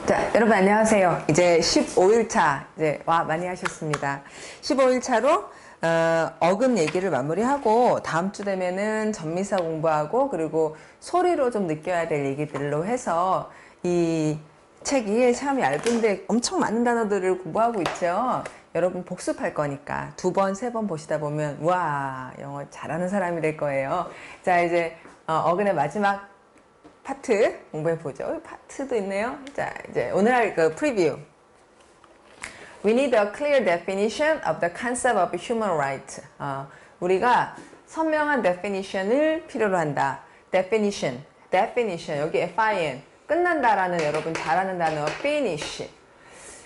자, 여러분 안녕하세요. 이제 15일차 이제 많이 하셨습니다. 15일차로 어근 얘기를 마무리하고 다음 주 되면은 전미사 공부하고 그리고 소리로 좀 느껴야 될 얘기들로 해서 이 책이 참 얇은데 엄청 많은 단어들을 공부하고 있죠. 여러분 복습할 거니까 두 번, 세 번 보시다 보면 와, 영어 잘하는 사람이 될 거예요. 자, 이제 어근의 마지막 파트 공부해 보죠. 파트도 있네요. 자, 이제 오늘 할 그 프리뷰. We need a clear definition of the concept of human right. 우리가 선명한 definition을 필요로 한다. definition 여기 fin 끝난다라는 여러분 잘 아는 단어 finish.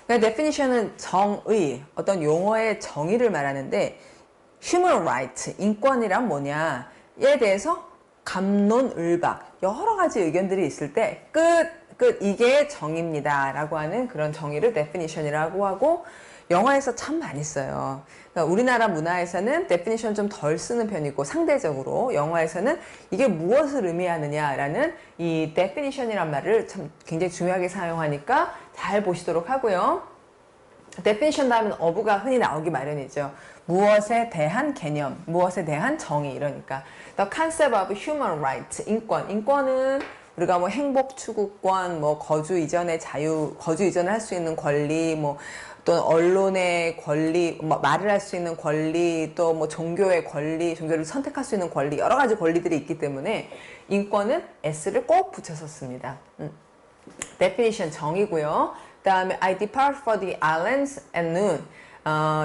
그러니까 definition은 정의, 어떤 용어의 정의를 말하는데 human right, 인권이란 뭐냐에 대해서 갑론을박 여러 가지 의견들이 있을 때 이게 정의입니다 라고 하는 그런 정의를 definition이라고 하고 영화에서 참 많이 써요. 그러니까 우리나라 문화에서는 definition 좀 덜 쓰는 편이고 상대적으로 영화에서는 이게 무엇을 의미하느냐라는 이 definition이란 말을 참 굉장히 중요하게 사용하니까 잘 보시도록 하고요. definition 다음은 어부가 흔히 나오기 마련이죠. 무엇에 대한 개념, 무엇에 대한 정의 이러니까 The concept of human rights, 인권은 우리가 뭐 행복 추구권, 뭐 거주 이전의 자유, 거주 이전을 할 수 있는 권리, 뭐 또 언론의 권리, 뭐 말을 할 수 있는 권리, 또 뭐 종교의 권리, 종교를 선택할 수 있는 권리, 여러 가지 권리들이 있기 때문에 인권은 S를 꼭 붙여서 씁니다. definition 정의고요. 그 다음에 I depart for the islands at noon.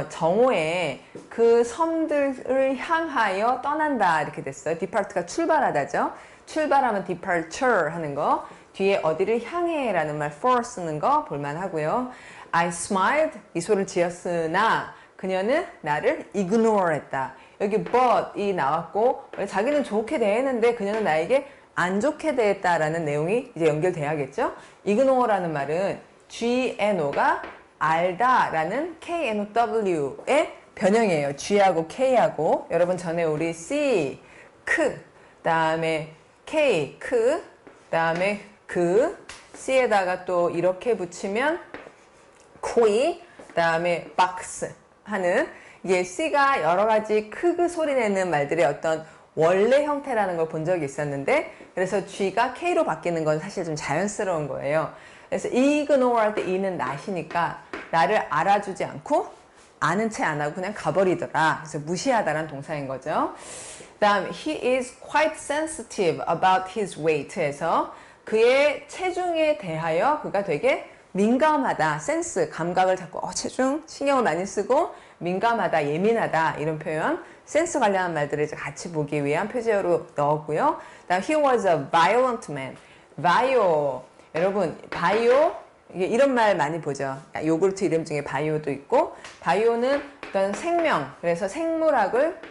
정오에 그 섬들을 향하여 떠난다 이렇게 됐어요. depart가 출발하다죠. 출발하면 departure 하는 거, 뒤에 어디를 향해 라는 말 for 쓰는 거 볼만하고요. I smiled, 미소를 지었으나 그녀는 나를 ignore 했다. 여기 but이 나왔고 자기는 좋게 대했는데 그녀는 나에게 안 좋게 대했다라는 내용이 이제 연결돼야겠죠. ignore라는 말은 G-N-O가 알다 라는 K-N-O-W의 변형이에요. G하고 K하고. 여러분 전에 우리 C, 크, 다음에 K, 크, 다음에 그, C에다가 또 이렇게 붙이면 코이, 다음에 박스 하는 이게 C가 여러 가지 크그 소리 내는 말들의 어떤 원래 형태라는 걸 본 적이 있었는데 그래서 G가 K로 바뀌는 건 사실 좀 자연스러운 거예요. 그래서 ignore 할 때 이는 낫이니까 나를 알아주지 않고 아는 채 안 하고 그냥 가버리더라. 그래서 무시하다라는 동사인 거죠. 그 다음 he is quite sensitive about his weight에서 그의 체중에 대하여 그가 되게 민감하다. 센스, 감각을 잡고 체중, 신경을 많이 쓰고 민감하다, 예민하다 이런 표현 센스 관련한 말들을 이제 같이 보기 위한 표제어로 넣었고요. 다음 he was a violent man. bio 여러분 바이오 이게 이런 말 많이 보죠. 요구르트 이름 중에 바이오도 있고 바이오는 어떤 생명 그래서 생물학을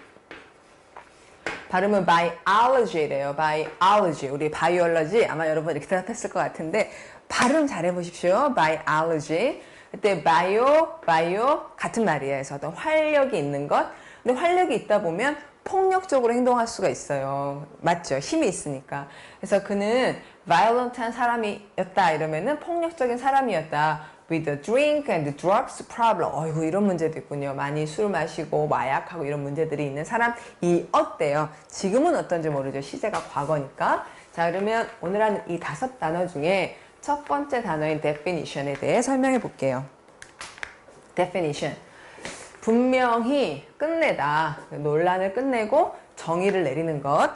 발음은 biology래요. biology 우리 바이올러지 아마 여러분 이렇게 대답했을 것 같은데 발음 잘 해보십시오. biology 그때 바이오 같은 말이에요. 그래서 어떤 활력이 있는 것 근데 활력이 있다 보면 폭력적으로 행동할 수가 있어요. 맞죠? 힘이 있으니까. 그래서 그는 violent한 사람이었다 이러면은 폭력적인 사람이었다. with a drink and drugs problem. 어이구 이런 문제도 있군요. 많이 술 마시고 마약하고 이런 문제들이 있는 사람이었대요. 지금은 어떤지 모르죠. 시제가 과거니까. 자 그러면 오늘 하는 이 5단어 중에 첫 번째 단어인 definition에 대해 설명해 볼게요. definition. 분명히 끝내다. 논란을 끝내고 정의를 내리는 것.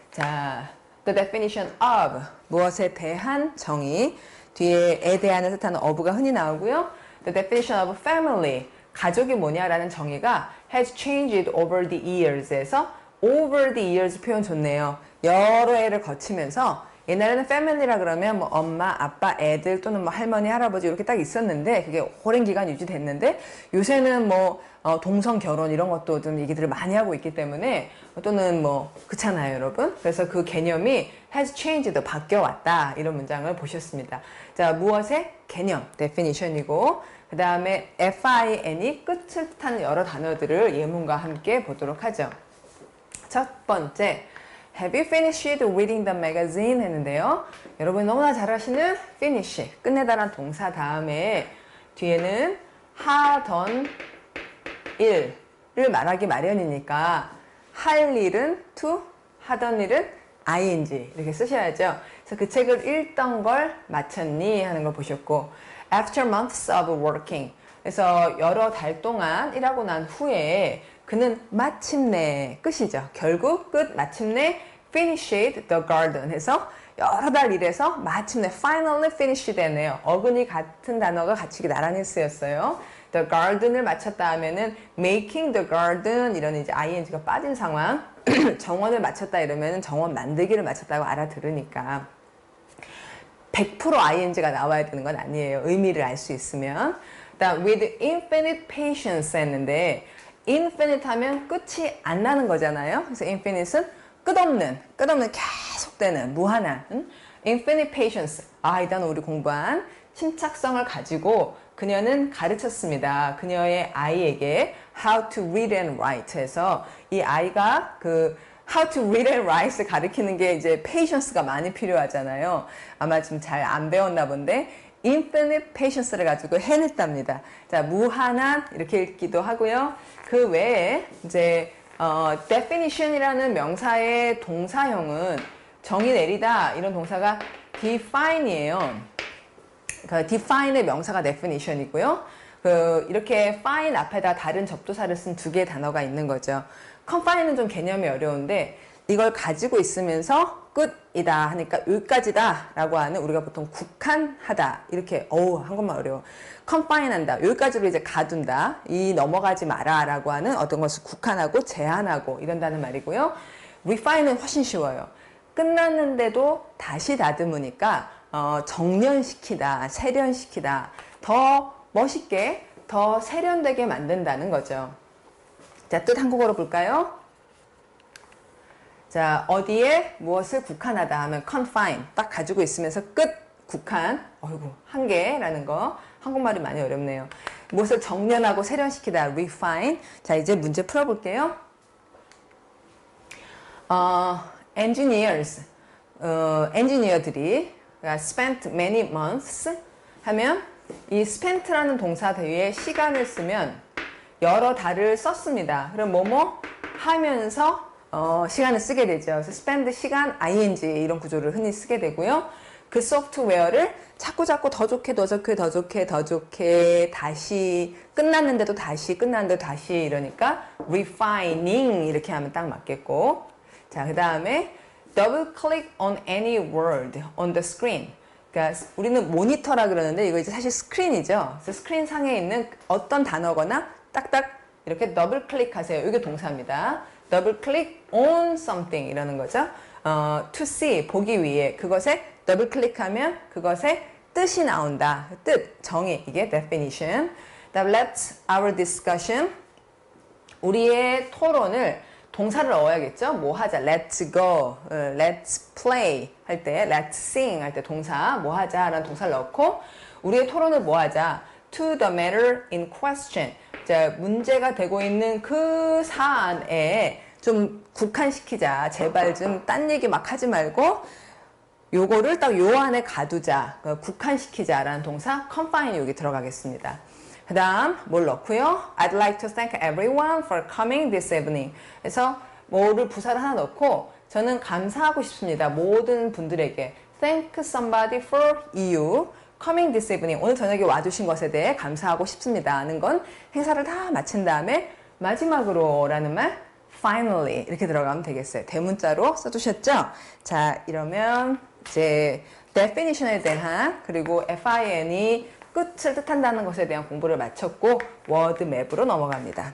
자, the definition of 무엇에 대한 정의. 뒤에에 대한을 뜻하는 of가 흔히 나오고요. The definition of family 가족이 뭐냐라는 정의가 has changed over the years에서 over the years 표현 좋네요. 여러 해를 거치면서 옛날에는 family라 그러면 뭐 엄마, 아빠, 애들 또는 뭐 할머니, 할아버지 이렇게 딱 있었는데 그게 오랜 기간 유지됐는데 요새는 뭐 동성 결혼 이런 것도 좀 얘기들을 많이 하고 있기 때문에 또는 뭐 그렇잖아요 여러분. 그래서 그 개념이 has changed 바뀌어왔다 이런 문장을 보셨습니다. 자 무엇의 개념 definition이고 그 다음에 fin이 끝을 뜻하는 여러 단어들을 예문과 함께 보도록 하죠. 첫 번째 Have you finished reading the magazine? 했는데요. 여러분이 너무나 잘 아시는 finish, 끝내다란 동사 다음에 뒤에는 하던 일을 말하기 마련이니까 할 일은 to, 하던 일은 ing 이렇게 쓰셔야죠. 그래서 그 책을 읽던 걸 마쳤니? 하는 걸 보셨고 After months of working 그래서 여러 달 동안 일하고 난 후에 그는 마침내 끝이죠. 결국 끝 마침내 finished the garden 해서 여러 달 일해서 마침내 finally finished 되네요. 어근이 같은 단어가 같이 나란히 쓰였어요. The garden을 마쳤다 하면은 making the garden 이런 이제 ing가 빠진 상황. 정원을 마쳤다 이러면은 정원 만들기를 마쳤다고 알아들으니까 100% ing가 나와야 되는 건 아니에요. 의미를 알 수 있으면. 그다음 with infinite patience 했는데 infinite 하면 끝이 안 나는 거잖아요. 그래서 infinite은 끝없는 계속되는 무한한 infinite patience. 이 단어 우리 공부한 침착성을 가지고 그녀는 가르쳤습니다. 그녀의 아이에게 how to read and write 해서 이 아이가 그 how to read and write를 가르치는 게 이제 patience가 많이 필요하잖아요. 아마 지금 잘 안 배웠나 본데 infinite patience를 가지고 해냈답니다. 자, 무한한 이렇게 읽기도 하고요. 그 외에 이제 definition이라는 명사의 동사형은 정의 내리다 이런 동사가 define이에요. 그 define의 명사가 definition이고요. 이렇게 fine 앞에다 다른 접두사를 쓴 두 개의 단어가 있는 거죠. confine은 좀 개념이 어려운데 이걸 가지고 있으면서 끝이다 하니까 여기까지다 라고 하는 우리가 보통 국한하다 이렇게 한국말 어려워. confine 한다. 여기까지로 이제 가둔다. 이 넘어가지 마라 라고 하는 어떤 것을 국한하고 제한하고 이런다는 말이고요. refine은 훨씬 쉬워요. 끝났는데도 다시 다듬으니까 정련시키다, 세련시키다, 더 멋있게, 더 세련되게 만든다는 거죠. 자, 뜻 한국어로 볼까요? 자, 어디에 무엇을 국한하다 하면 confine, 딱 가지고 있으면서 끝, 국한, 한계라는 거. 한국말이 많이 어렵네요. 무엇을 정련하고 세련시키다, refine. 자, 이제 문제 풀어볼게요. engineers, 엔지니어들이 spent many months 하면 이 spent라는 동사 뒤에 시간을 쓰면 여러 달을 썼습니다. 그럼 뭐뭐 하면서 시간을 쓰게 되죠. 그래서 spend 시간 ing 이런 구조를 흔히 쓰게 되고요. 그 소프트웨어를 자꾸 더 좋게 다시 끝났는데도 다시 이러니까 refining 이렇게 하면 딱 맞겠고. 자, 그 다음에 double click on any word on the screen. 그러니까 우리는 모니터라 그러는데 이거 이제 사실 스크린이죠. 그래서 스크린 상에 있는 어떤 단어거나 딱딱 이렇게 더블 클릭하세요. 이게 동사입니다. 더블 클릭 on something 이라는 거죠. to see 보기 위해 그것에 더블 클릭하면 그것의 뜻이 나온다. 뜻, 정의 이게 definition. 다음 let's our discussion 우리의 토론을 동사를 넣어야겠죠. 뭐 하자. Let's go, let's play 할 때, let's sing 할 때 동사 뭐 하자 라는 동사를 넣고 우리의 토론을 뭐 하자. To the matter in question. 자, 문제가 되고 있는 그 사안에 좀 국한시키자. 제발 좀 딴 얘기 막 하지 말고 요거를 딱 요 안에 가두자. 국한시키자 라는 동사 confine 여기 들어가겠습니다. 그 다음 뭘 넣고요. I'd like to thank everyone for coming this evening. 그래서 뭐를 부사를 하나 넣고 저는 감사하고 싶습니다. 모든 분들에게 thank somebody for you coming this evening. 오늘 저녁에 와주신 것에 대해 감사하고 싶습니다 하는 건 행사를 다 마친 다음에 마지막으로 라는 말 finally 이렇게 들어가면 되겠어요. 대문자로 써주셨죠? 자, 이러면 이제 definition에 대한 그리고 fin이 끝을 뜻한다는 것에 대한 공부를 마쳤고 워드맵으로 넘어갑니다.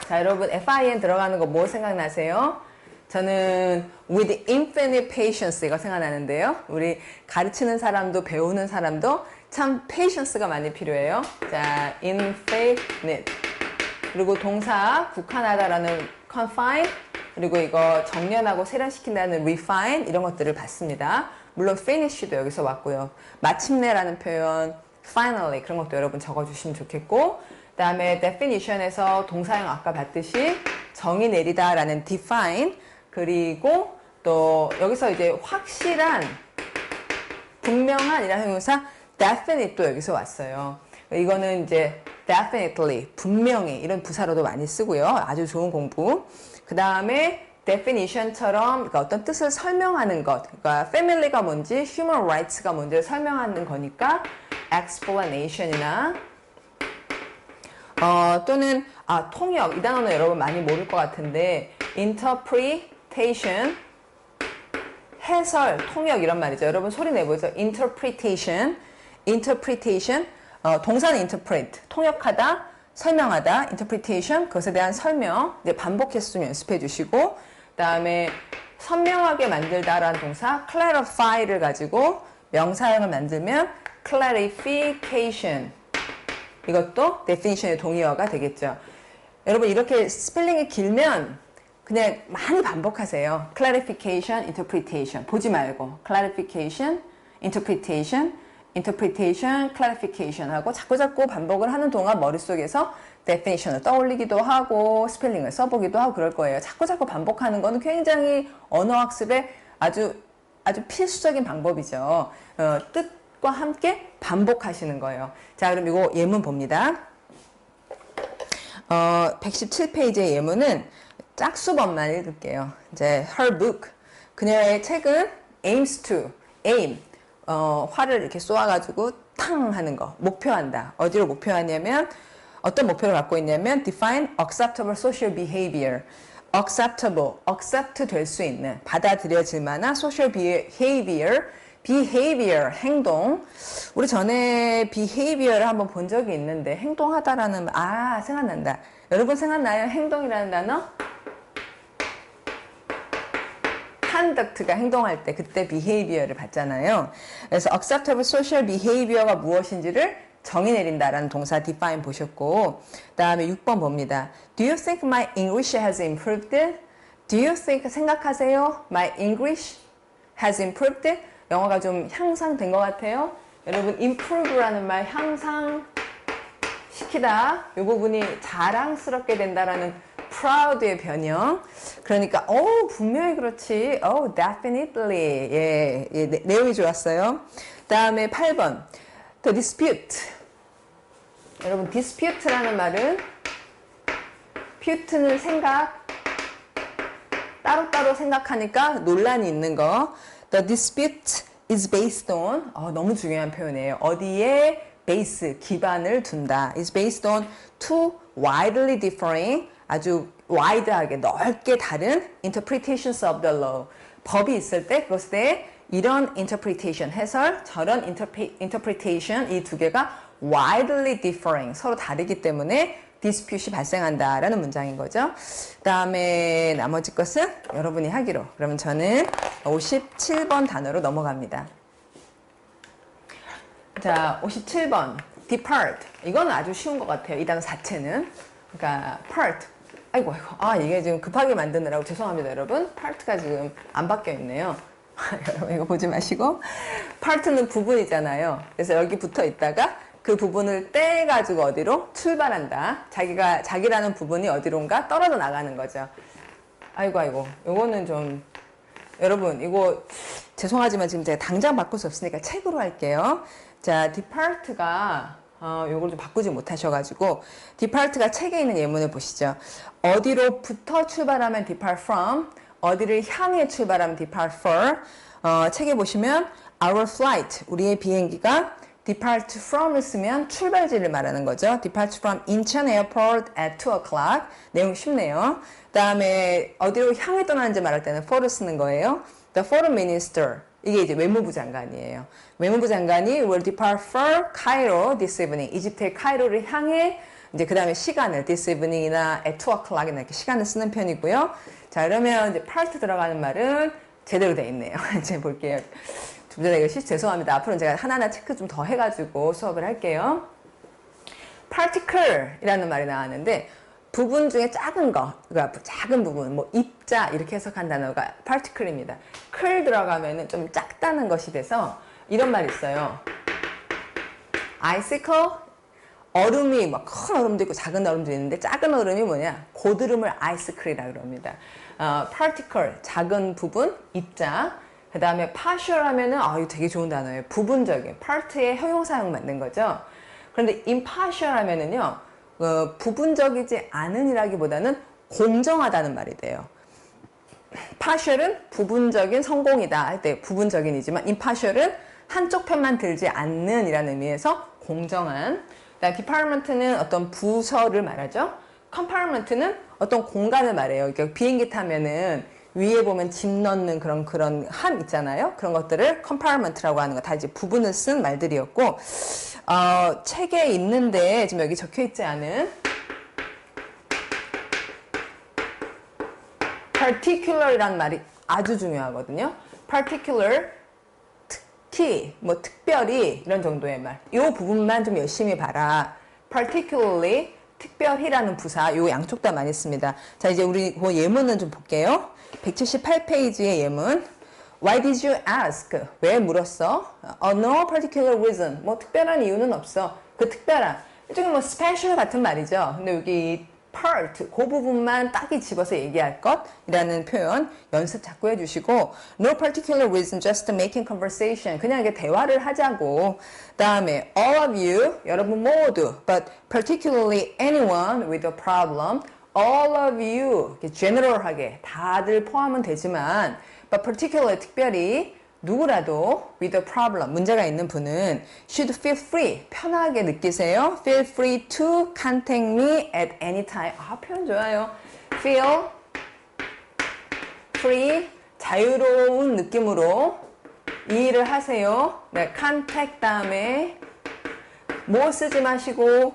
자, 여러분 fin 들어가는 거 뭐 생각나세요? 저는 with infinite patience 이거 생각나는데요. 우리 가르치는 사람도 배우는 사람도 참 patience가 많이 필요해요. 자, infinite 그리고 동사 국한하다라는 confine 그리고 이거 정련하고 세련시킨다는 refine 이런 것들을 봤습니다. 물론 finish도 여기서 왔고요. 마침내라는 표현, finally 그런 것도 여러분 적어주시면 좋겠고 그 다음에 definition에서 동사형 아까 봤듯이 정의 내리다 라는 define 그리고 또 여기서 이제 확실한, 분명한 이라는 형용사 definite 또 여기서 왔어요. 이거는 이제 definitely, 분명히 이런 부사로도 많이 쓰고요. 아주 좋은 공부. 그 다음에 definition처럼 그러니까 어떤 뜻을 설명하는 것, 그러니까 family가 뭔지, human rights가 뭔지를 설명하는 거니까 explanation이나 또는 통역, 이 단어는 여러분 많이 모를 것 같은데 interpretation, 해설, 통역 이런 말이죠. 여러분 소리 내보죠. interpretation, 동사는 interpret, 통역하다, 설명하다, interpretation, 그것에 대한 설명, 이제 반복해서 좀 연습해 주시고, 그 다음에 선명하게 만들다라는 동사 clarify를 가지고 명사형을 만들면 clarification, 이것도 definition의 동의어가 되겠죠. 여러분 이렇게 스펠링이 길면 그냥 많이 반복하세요. clarification, interpretation 보지 말고 clarification, interpretation, clarification 하고 자꾸자꾸 반복을 하는 동안 머릿속에서 definition을 떠올리기도 하고 스펠링을 써보기도 하고 그럴 거예요. 자꾸자꾸 반복하는 거는 굉장히 언어학습에 아주 필수적인 방법이죠. 뜻과 함께 반복하시는 거예요. 자, 그럼 이거 예문 봅니다. 117페이지의 예문은 짝수번만 읽을게요. 이제 her book, 그녀의 책은 aims to, aim, 활을 이렇게 쏘아가지고 탕 하는 거, 목표한다. 어디로 목표하냐면 어떤 목표를 갖고 있냐면 define acceptable social behavior, acceptable, accept 될 수 있는, 받아들여질 만한 social behavior, 행동. 우리 전에 behavior를 한번 본 적이 있는데 행동하다라는 생각난다. 여러분 생각나요? 행동이라는 단어? conduct가 행동할 때 그때 behavior를 봤잖아요. 그래서 acceptable social behavior가 무엇인지를 정의 내린다라는 동사 define 보셨고, 그 다음에 6번 봅니다. Do you think my English has improved? Do you think, 생각하세요? My English has improved? 영어가 좀 향상된 것 같아요. 여러분 improve라는 말, 향상시키다, 이 부분이 자랑스럽게 된다라는 proud의 변형. 그러니까 분명히 그렇지. definitely. 예, 내용이 좋았어요. 다음에 8번. The dispute. 여러분 dispute라는 말은 pute는 생각, 따로따로 생각하니까 논란이 있는 거. The dispute is based on, 너무 중요한 표현이에요. 어디에 base, 기반을 둔다. is based on two widely differing, 아주 와이드하게 넓게 다른 interpretations of the law. 법이 있을 때 그것에 대해 이런 interpretation, 해설, 저런 interpretation, 이 두 개가 widely differing, 서로 다르기 때문에 dispute이 발생한다라는 문장인 거죠. 그 다음에 나머지 것은 여러분이 하기로. 그러면 저는 57번 단어로 넘어갑니다. 자, 57번 depart. 이건 아주 쉬운 것 같아요. 이 단어 자체는. 그러니까 part. 아이고. 이게 지금 급하게 만드느라고 죄송합니다, 여러분. part가 지금 안 바뀌어 있네요. 여러분 이거 보지 마시고. part는 부분이잖아요. 그래서 여기 붙어 있다가 그 부분을 떼가지고 어디로? 출발한다. 자기라는 부분이 어디론가 떨어져 나가는 거죠. 아이고. 요거는 좀, 여러분, 이거 죄송하지만 지금 제가 당장 바꿀 수 없으니까 책으로 할게요. 자, depart가, 요걸 좀 바꾸지 못하셔가지고, depart가 책에 있는 예문을 보시죠. 어디로부터 출발하면 depart from, 어디를 향해 출발하면 depart for, 책에 보시면, our flight, 우리의 비행기가 depart from을 쓰면 출발지를 말하는 거죠. depart from Incheon Airport at 2 o'clock. 내용 쉽네요. 그 다음에 어디로 향해 떠나는지 말할 때는 for를 쓰는 거예요. The foreign minister. 이게 이제 외무부 장관이에요. 외무부 장관이 will depart for Cairo this evening. 이집트의 카이로를 향해, 이제 그 다음에 시간을 this evening이나 at 2 o'clock이나 이렇게 시간을 쓰는 편이고요. 자, 그러면 이제 part 들어가는 말은 제대로 돼 있네요. 이제 볼게요. 좀 전에 이거 죄송합니다. 앞으로는 제가 하나하나 체크 좀 더 해가지고 수업을 할게요. particular이라는 말이 나왔는데 부분 중에 작은 거, 그러니까 작은 부분, 뭐 입자 이렇게 해석한 단어가 particular입니다. 클 들어가면은 좀 작다는 것이 돼서 이런 말이 있어요. icicle 얼음이 막 큰 얼음도 있고 작은 얼음도 있는데 작은 얼음이 뭐냐? 고드름을 아이스크리라 그럽니다. particle 작은 부분, 입자. 그 다음에 partial 하면은 이거 되게 좋은 단어예요. 부분적인 part의 형용사형 만든 거죠. 그런데 impartial 하면은요, 부분적이지 않은이라기보다는 공정하다는 말이 돼요. partial은 부분적인 성공이다 할 때 부분적인이지만 impartial은 한쪽 편만 들지 않는 이라는 의미에서 공정한. department는 어떤 부서를 말하죠. compartment는 어떤 공간을 말해요. 그러니까 비행기 타면은 위에 보면 짐 넣는 그런 함 있잖아요. 그런 것들을 compartment라고 하는 거 다 이제 부분을 쓴 말들이었고, 책에 있는데 지금 여기 적혀 있지 않은 particular이라는 말이 아주 중요하거든요. particular 특히, 뭐 특별히 이런 정도의 말. 이 부분만 좀 열심히 봐라. particularly 특별히라는 부사, 요 양쪽 다 많이 씁니다. 자, 이제 우리 그 예문은 좀 볼게요. 178페이지의 예문. Why did you ask? 왜 물었어? No particular reason. 뭐 특별한 이유는 없어. 그 특별한. 일종의 뭐 special 같은 말이죠. 근데 여기 part, 그 부분만 딱히 집어서 얘기할 것이라는 표현 연습 자꾸 해주시고, no particular reason, just making conversation. 그냥 이게 대화를 하자고. 다음에 all of you, 여러분 모두, but particularly anyone with a problem. all of you, 이렇게 general하게 다들 포함은 되지만, but particularly 특별히 누구라도 with a problem, 문제가 있는 분은 should feel free, 편하게 느끼세요. feel free to contact me at any time. 표현 좋아요. feel free, 자유로운 느낌으로 이 일을 하세요. 네, contact 다음에 뭐 쓰지 마시고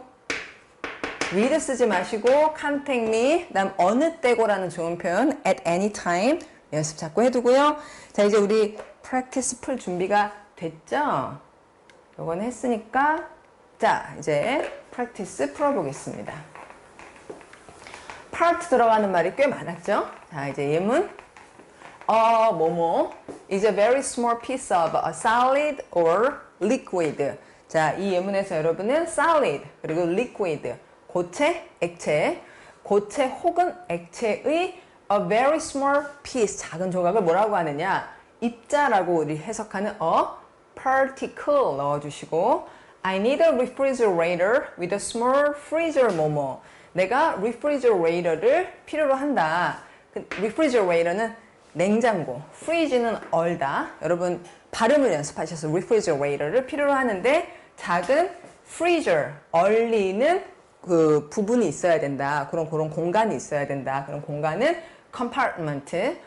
will 쓰지 마시고 contact me, 다음 어느 때고라는 좋은 표현 at any time 연습 자꾸 해두고요. 자, 이제 우리 practice 풀 준비가 됐죠? 요건 했으니까 자, 이제 practice 풀어보겠습니다. part 들어가는 말이 꽤 많았죠? 자, 이제 예문. 뭐뭐 is a very small piece of a solid or liquid. 자, 이 예문에서 여러분은 solid 그리고 liquid, 고체, 액체, 고체 혹은 액체의 a very small piece, 작은 조각을 뭐라고 하느냐? 입자라고 우리 해석하는 a particle 넣어주시고, I need a refrigerator with a small freezer 뭐뭐. 내가 refrigerator를 필요로 한다. refrigerator는 냉장고, freeze는 얼다. 여러분 발음을 연습하셔서 refrigerator를 필요로 하는데 작은 freezer, 얼리는 그 부분이 있어야 된다. 그런 공간이 있어야 된다. 그런 공간은 compartment.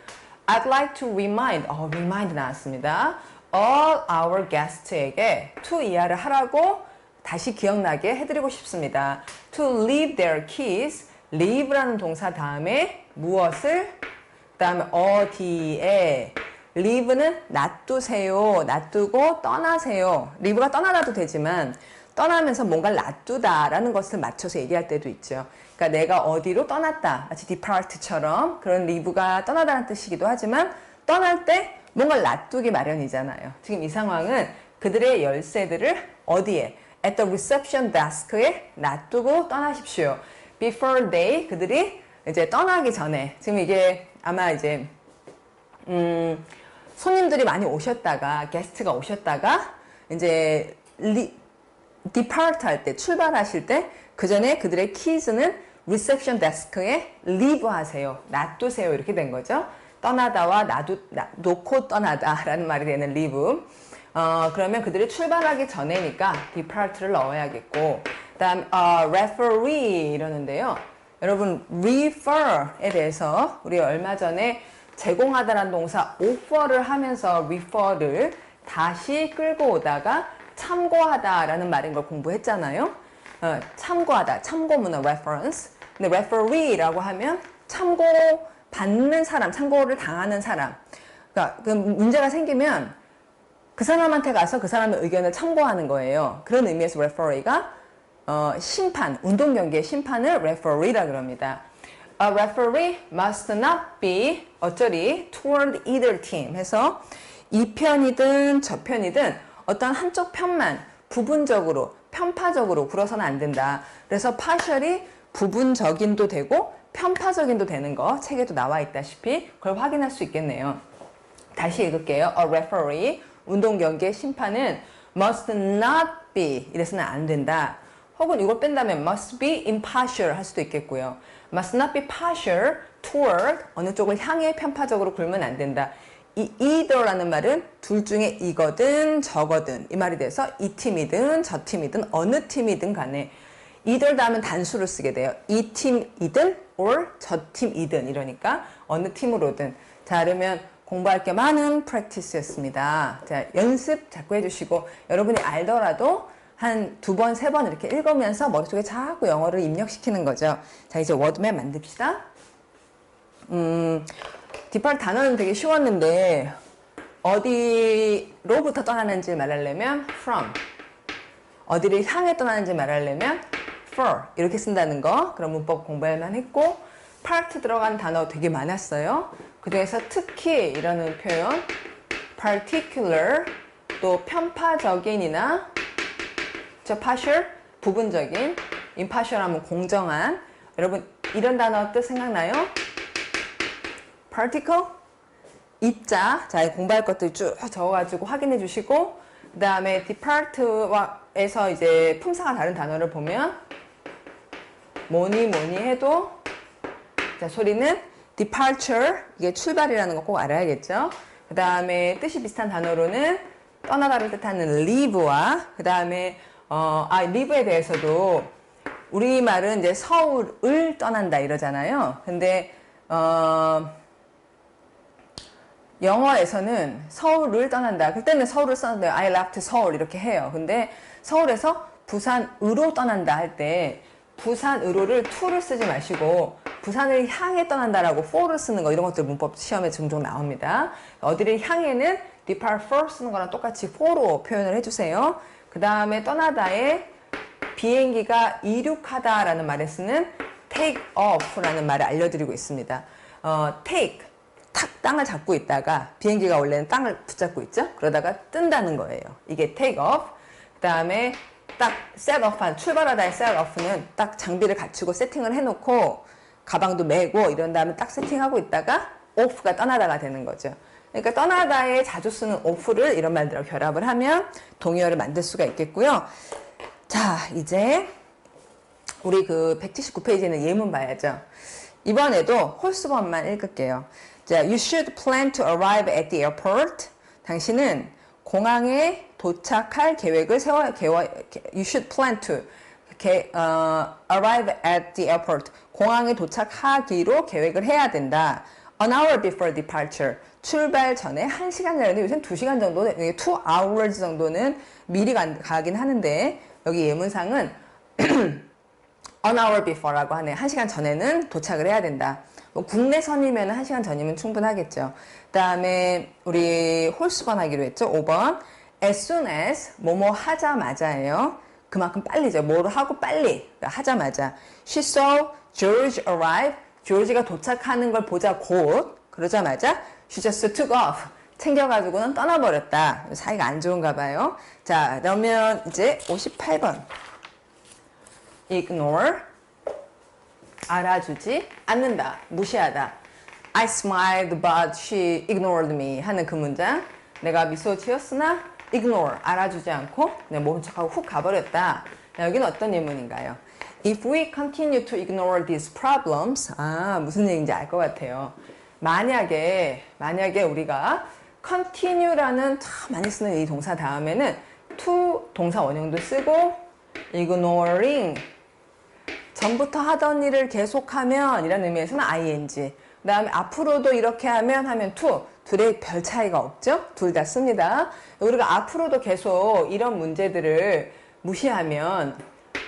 I'd like to remind, remind 나왔습니다. all our guests에게 to 이하를 하라고 다시 기억나게 해드리고 싶습니다. to leave their keys, leave라는 동사 다음에 무엇을, 그 다음에 어디에, leave는 놔두세요, 놔두고 떠나세요. leave가 떠나다도 되지만 떠나면서 뭔가를 놔두다라는 것을 맞춰서 얘기할 때도 있죠. 그러니까 내가 어디로 떠났다, 마치 depart처럼 그런 leave가 떠나다는 뜻이기도 하지만 떠날 때 뭔가를 놔두기 마련이잖아요. 지금 이 상황은 그들의 열쇠들을 어디에? at the reception desk에 놔두고 떠나십시오. before they, 그들이 이제 떠나기 전에. 지금 이게 아마 이제 손님들이 많이 오셨다가, 게스트가 오셨다가 이제 depart 할 때, 출발하실 때 그 전에 그들의 keys는 reception desk에 leave 하세요. 놔두세요. 이렇게 된 거죠. 떠나다와 놓고 떠나다 라는 말이 되는 leave. 그러면 그들이 출발하기 전에니까 depart를 넣어야겠고, 그 다음 referee 이러는데요. 여러분 refer에 대해서 우리 얼마 전에 제공하다라는 동사 offer를 하면서 refer를 다시 끌고 오다가 참고하다라는 말인 걸 공부했잖아요. 참고하다, 참고문화 reference. 근데 referee라고 하면 참고받는 사람, 참고를 당하는 사람. 그러니까 그 문제가 생기면 그 사람한테 가서 그 사람의 의견을 참고하는 거예요. 그런 의미에서 referee가 심판, 운동 경기의 심판을 referee라 그럽니다. A referee must not be 어쩌리 toward either team 해서 이 편이든 저 편이든 어떤 한쪽 편만 부분적으로 편파적으로 굴어서는 안 된다. 그래서 partial이 부분적인도 되고 편파적인도 되는 거 책에도 나와 있다시피 그걸 확인할 수 있겠네요. 다시 읽을게요. A referee, 운동 경기의 심판은 must not be, 이래서는 안 된다. 혹은 이걸 뺀다면 must be impartial 할 수도 있겠고요. must not be partial toward, 어느 쪽을 향해 편파적으로 굴면 안 된다. 이 either라는 말은 둘 중에 이거든 저거든 이 말이 돼서 이 팀이든 저 팀이든 어느 팀이든 간에 either 다음은 단수를 쓰게 돼요. 이 팀이든 or 저 팀이든 이러니까 어느 팀으로든. 자, 그러면 공부할 게 많은 practice였습니다. 자, 연습 자꾸 해주시고 여러분이 알더라도 한 2번, 3번 이렇게 읽으면서 머릿속에 자꾸 영어를 입력시키는 거죠. 자, 이제 워드맵 만듭시다. 뒷발 단어는 되게 쉬웠는데 어디로부터 떠나는지 말하려면 from, 어디를 향해 떠나는지 말하려면 for 이렇게 쓴다는 거, 그런 문법 공부할만 했고 part 들어간 단어 되게 많았어요. 그 중에서 특히 이라는 표현 particular, 또 편파적인이나 저 partial, 부분적인, impartial 하면 공정한. 여러분 이런 단어 뜻 생각나요? particle, 입자. 자, 공부할 것들 쭉 적어가지고 확인해 주시고 그 다음에 depart에서 이제 품사가 다른 단어를 보면 뭐니 해도 자, 소리는 departure, 이게 출발이라는 거 꼭 알아야겠죠. 그 다음에 뜻이 비슷한 단어로는 떠나다를 뜻하는 leave와 그 다음에 leave에 대해서도 우리말은 이제 서울을 떠난다 이러잖아요. 근데 영어에서는 서울을 떠난다. 그때는 서울을 썼는데 I left 서울 이렇게 해요. 근데 서울에서 부산으로 떠난다 할 때 부산으로를 to를 쓰지 마시고 부산을 향해 떠난다라고 for를 쓰는 거, 이런 것들 문법 시험에 종종 나옵니다. 어디를 향해는 depart for 쓰는 거랑 똑같이 for로 표현을 해주세요. 그 다음에 떠나다에 비행기가 이륙하다라는 말에 쓰는 take off라는 말을 알려드리고 있습니다. take, 탁 땅을 잡고 있다가 비행기가 원래는 땅을 붙잡고 있죠. 그러다가 뜬다는 거예요. 이게 take off. 그 다음에 딱 set off, 출발하다의 set off는 딱 장비를 갖추고 세팅을 해놓고 가방도 메고 이런 다음에 딱 세팅하고 있다가 off가 떠나다가 되는 거죠. 그러니까 떠나다에 자주 쓰는 off를 이런 말들하고 결합을 하면 동의어를 만들 수가 있겠고요. 자, 이제 우리 그 179페이지는 예문 봐야죠. 이번에도 홀수번만 읽을게요. 자, you should plan to arrive at the airport. 당신은 공항에 도착할 계획을 you should plan to arrive at the airport. 공항에 도착하기로 계획을 해야 된다. An hour before departure. 출발 전에 1시간 전에, 요새는 2시간 정도, 2 hours 정도는 미리 가긴 하는데 여기 예문상은 an hour before라고 하네. 1시간 전에는 도착을 해야 된다. 뭐 국내선이면 1시간 전이면 충분하겠죠. 그 다음에 우리 홀수번 하기로 했죠. 5번. As soon as, 뭐뭐 하자마자예요. 그만큼 빨리죠. 뭐를 하고 빨리. 그러니까 하자마자. She saw George arrive. 조지가 도착하는 걸 보자 곧. 그러자마자 she just took off. 챙겨가지고는 떠나버렸다. 사이가 안 좋은가 봐요. 자, 그러면 이제 58번. ignore. 알아주지 않는다. 무시하다. I smiled but she ignored me 하는 그 문장. 내가 미소 지었으나 ignore, 알아주지 않고 그냥 모른 척하고 훅 가버렸다. 여기는 어떤 예문인가요? If we continue to ignore these problems, 무슨 얘기인지 알 것 같아요. 만약에 우리가 continue라는 참 많이 쓰는 이 동사 다음에는 to 동사 원형도 쓰고 ignoring, 전부터 하던 일을 계속하면 이라는 의미에서는 ing, 그 다음에 앞으로도 이렇게 하면 to, 둘의 별 차이가 없죠? 둘 다 씁니다. 우리가 앞으로도 계속 이런 문제들을 무시하면,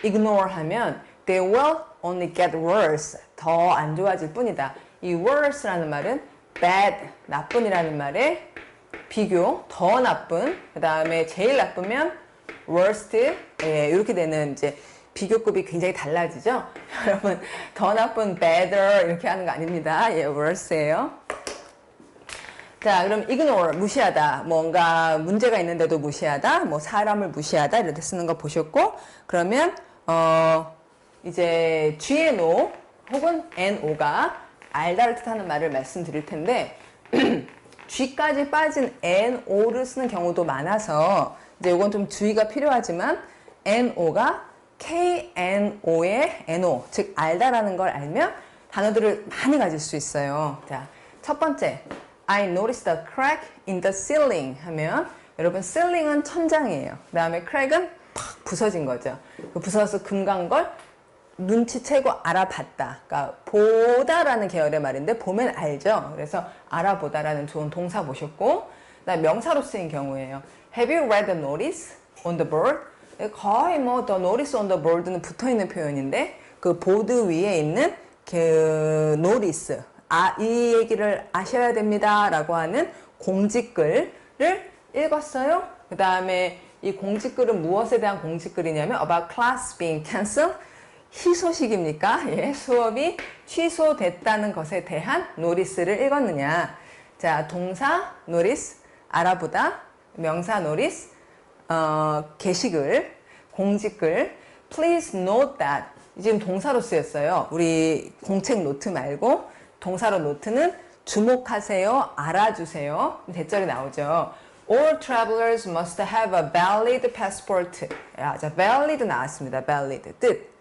ignore 하면 they will only get worse, 더 안 좋아질 뿐이다. 이 worse라는 말은 bad, 나쁜이라는 말에 비교, 더 나쁜, 그 다음에 제일 나쁘면 worst, 이렇게 되는 이제 비교급이 굉장히 달라지죠? 여러분, 더 나쁜 better 이렇게 하는 거 아닙니다. worse예요. 자, 그럼 ignore, 무시하다. 뭔가 문제가 있는데도 무시하다. 뭐 사람을 무시하다. 이렇게 쓰는 거 보셨고, 그러면, 이제 G의 no 혹은 NO가 알다를 뜻하는 말을 말씀드릴 텐데, G까지 빠진 NO를 쓰는 경우도 많아서, 이제 이건 좀 주의가 필요하지만, NO가 KNO의 NO, 즉, 알다라는 걸 알면 단어들을 많이 가질 수 있어요. 자, 첫 번째. I noticed a crack in the ceiling 하면 여러분 ceiling은 천장이에요. 그 다음에 crack은 팍 부서진 거죠. 그 부서져서 금간 걸 눈치채고 알아봤다. 그러니까 보다라는 계열의 말인데 보면 알죠. 그래서 알아보다라는 좋은 동사 보셨고 그다음에 명사로 쓰인 경우에요. Have you read the notice on the board? 거의 뭐 the notice on the board는 붙어있는 표현인데 그 보드 위에 있는 그 notice 이 얘기를 아셔야 됩니다. 라고 하는 공지글을 읽었어요. 그 다음에 이 공지글은 무엇에 대한 공지글이냐면 about class being cancelled. 희소식입니까? 예, 수업이 취소됐다는 것에 대한 노리스를 읽었느냐. 자, 동사 notice, 알아보다, 명사 notice, 게시글, 공지글. Please note that. 지금 동사로 쓰였어요. 우리 공책 노트 말고 동사로 노트는 주목하세요, 알아주세요. 대절이 나오죠. All travelers must have a valid passport. 야, 자, valid 나왔습니다. valid. 뜻.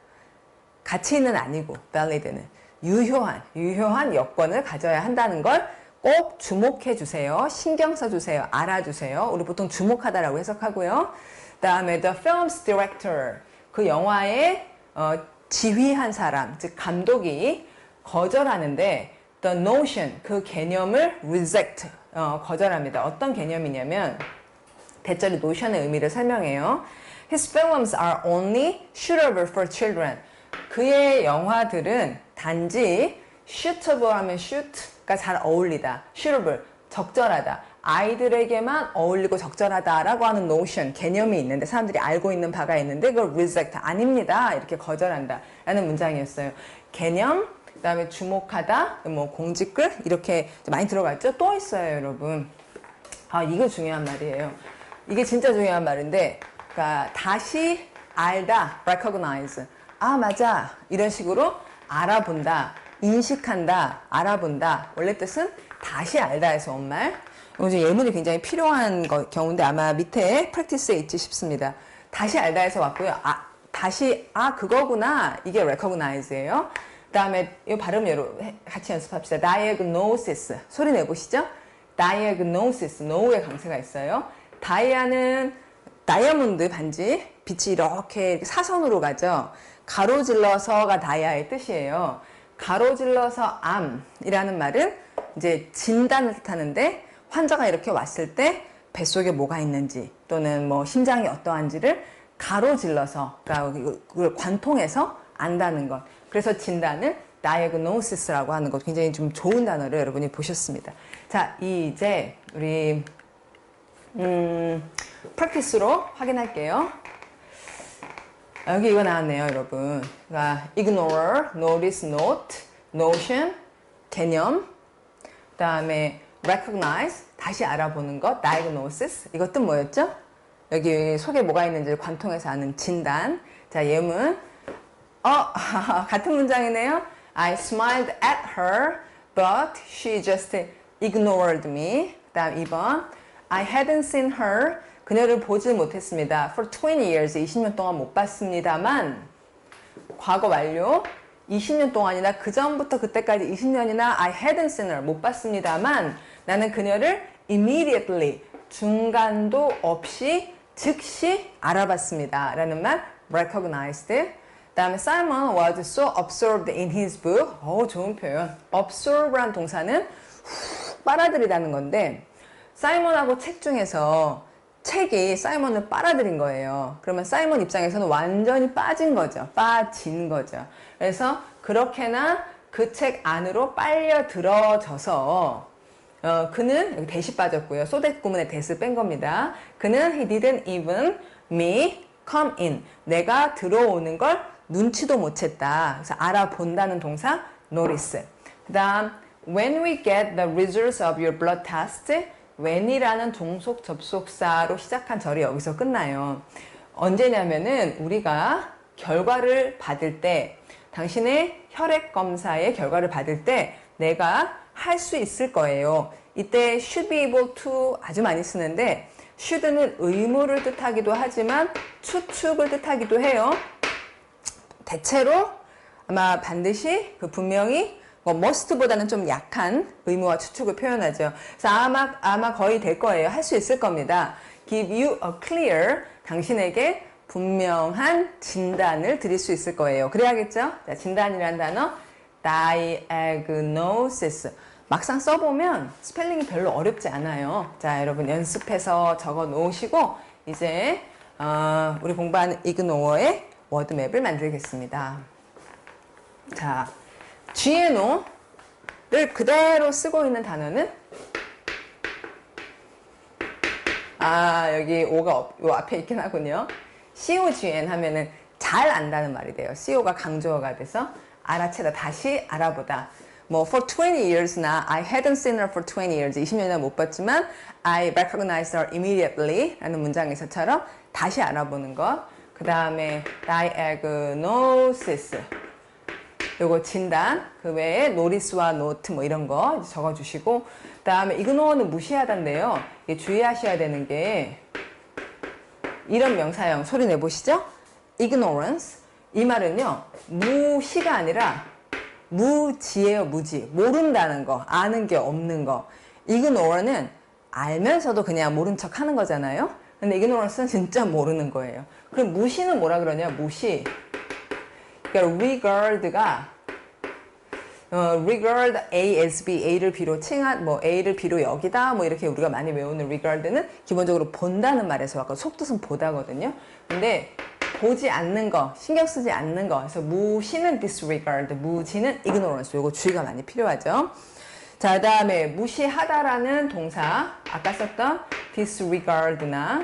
가치는 아니고, valid는. 유효한 여권을 가져야 한다는 걸 꼭 주목해 주세요. 신경 써 주세요. 알아주세요. 우리 보통 주목하다라고 해석하고요. 그 다음에 the film's director. 그 영화의 지휘한 사람, 즉 감독이 거절하는데 the notion, 그 개념을 reject, 거절합니다. 어떤 개념이냐면 대절이 notion의 의미를 설명해요. His films are only suitable for children. 그의 영화들은 단지 suitable 하면 shoot가 잘 어울리다. suitable, 적절하다. 아이들에게만 어울리고 적절하다라고 하는 notion, 개념이 있는데 사람들이 알고 있는 바가 있는데 그걸 reject, 아닙니다. 이렇게 거절한다 라는 문장이었어요. 개념, 그 다음에 주목하다, 뭐 공지글 이렇게 많이 들어갔죠? 또 있어요, 여러분. 아, 이거 중요한 말이에요. 이게 진짜 중요한 말인데, 그러니까 다시 알다, recognize. 아, 맞아. 이런 식으로 알아본다, 인식한다, 알아본다. 원래 뜻은 다시 알다에서 온 말. 이제 예문이 굉장히 필요한 경우인데 아마 밑에 프랙티스에 있지 싶습니다. 다시 알다에서 왔고요. 그거구나. 이게 recognize예요. 그 다음에 이 발음 같이 연습합시다. diagnosis. 소리 내보시죠. diagnosis. 노우의 강세가 있어요. 다이아는 다이아몬드 반지. 빛이 이렇게 사선으로 가죠. 가로질러서가 다이아의 뜻이에요. 가로질러서 암이라는 말은 이제 진단을 뜻하는데 환자가 이렇게 왔을 때 뱃속에 뭐가 있는지 또는 뭐 심장이 어떠한지를 가로질러서 그러니까 그걸 관통해서 안다는 것. 그래서 진단을 diagnosis라고 하는 것. 굉장히 좀 좋은 단어를 여러분이 보셨습니다. 자, 이제 우리 프랙티스로 확인할게요. 여기 이거 나왔네요, 여러분. 그러니까 ignore, notice, note, notion, 개념, 그 다음에 recognize, 다시 알아보는 것, diagnosis. 이것도 뭐였죠? 여기 속에 뭐가 있는지를 관통해서 아는 진단. 자, 예문. 같은 문장이네요. I smiled at her, but she just ignored me. 그 다음 2번. I hadn't seen her. 그녀를 보지 못했습니다. For 20 years. 20년 동안 못 봤습니다만. 과거 완료. 20년 동안이나 그 전부터 그때까지 20년이나 I hadn't seen her. 못 봤습니다만 나는 그녀를 immediately. 중간도 없이 즉시 알아봤습니다. 라는 말 recognized. 그 다음에 Simon was so absorbed in his book. 좋은 표현. absorb란 동사는 빨아들이다는 건데 사이먼하고 책 중에서 책이 사이먼을 빨아들인 거예요. 그러면 사이먼 입장에서는 완전히 빠진 거죠. 빠진 거죠. 그래서 그렇게나 그 책 안으로 빨려 들어져서 그는 여기 대시 빠졌고요. 소댓 구문에 대스 뺀 겁니다. 그는 he didn't even me come in. 내가 들어오는 걸 눈치도 못 챘다. 그래서 알아본다는 동사 notice. 그 다음 when we get the results of your blood test, when이라는 종속 접속사로 시작한 절이 여기서 끝나요. 언제냐면은 우리가 결과를 받을 때, 당신의 혈액 검사의 결과를 받을 때 내가 할 수 있을 거예요. 이때 should be able to 아주 많이 쓰는데, should는 의무를 뜻하기도 하지만 추측을 뜻하기도 해요. 대체로 아마 반드시 분명히 must보다는 좀 약한 의무와 추측을 표현하죠. 그래서 아마 거의 될 거예요. 할 수 있을 겁니다. give you a clear, 당신에게 분명한 진단을 드릴 수 있을 거예요. 그래야겠죠? 자, 진단이라는 단어 diagnosis. 막상 써보면 스펠링이 별로 어렵지 않아요. 자, 여러분 연습해서 적어 놓으시고 이제 우리 공부하는 이그노어의 워드맵을 만들겠습니다. 자, GNO를 그대로 쓰고 있는 단어는 여기 O가 요 앞에 있긴 하군요. COGN 하면은 잘 안다는 말이 돼요. CO가 강조어가 돼서 알아채다, 다시 알아보다. 뭐 for 20 years나 I hadn't seen her for 20 years, 20년이나 못 봤지만 I recognized her immediately 라는 문장에서처럼 다시 알아보는 것. 그 다음에 diagnosis, 요거 진단, 그 외에 노리스와 노트 뭐 이런 거 적어주시고, 그 다음에 이그노어는 무시하다인데요. 주의하셔야 되는 게 이런 명사형 소리 내보시죠. ignorance, 이 말은요 무시가 아니라 무지예요. 무지, 모른다는 거, 아는 게 없는 거. ignore는 알면서도 그냥 모른 척 하는 거잖아요. 근데 ignorance는 진짜 모르는 거예요. 그럼 무시는 뭐라 그러냐, 무시. 그러니까 regard가 regard A as B, A를 B로 칭한, 뭐 A를 B로 여기다, 뭐 이렇게 우리가 많이 외우는 regard는 기본적으로 본다는 말에서 아까 속뜻은 보다거든요. 근데 보지 않는 거, 신경 쓰지 않는 거. 그래서 무시는 disregard, 무지는 ignorance. 요거 주의가 많이 필요하죠. 자, 그 다음에 무시하다라는 동사, 아까 썼던 disregard나,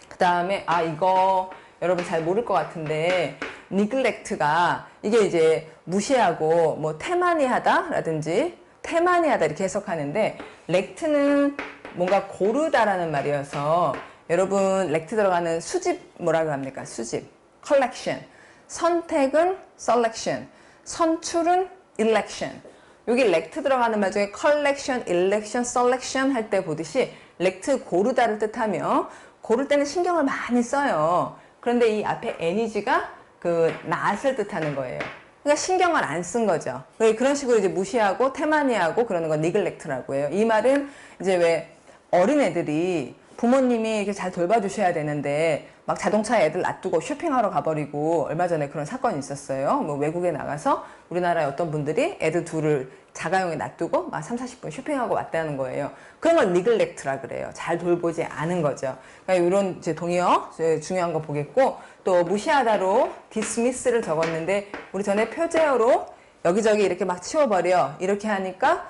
그 다음에 이거 여러분 잘 모를 것 같은데 neglect가 이게 이제 무시하고 뭐 태만히하다 라든지 태만히하다 이렇게 해석하는데, lect는 뭔가 고르다라는 말이어서 여러분 lec트 들어가는 수집 뭐라고 합니까? 수집, collection. 선택은 selection, 선출은 election. 여기 lec트 들어가는 말 중에 collection, election, selection 할 때 보듯이 lec트 고르다를 뜻하며, 고를 때는 신경을 많이 써요. 그런데 이 앞에 NEG가 그 낫을 뜻하는 거예요. 그러니까 신경을 안 쓴 거죠. 그런 식으로 이제 무시하고 태만히하고 그러는 건 neglect라고 해요. 이 말은 이제 왜 어린애들이 부모님이 이렇게 잘 돌봐주셔야 되는데 막 자동차에 애들 놔두고 쇼핑하러 가버리고, 얼마 전에 그런 사건이 있었어요. 뭐 외국에 나가서 우리나라의 어떤 분들이 애들 둘을 자가용에 놔두고 막 3, 40분 쇼핑하고 왔다는 거예요. 그런 걸 neglect라 그래요. 잘 돌보지 않은 거죠. 그러니까 이런 이제 동의어 중요한 거 보겠고, 또 무시하다로 dismiss를 적었는데 우리 전에 표제어로 여기저기 이렇게 막 치워버려 이렇게 하니까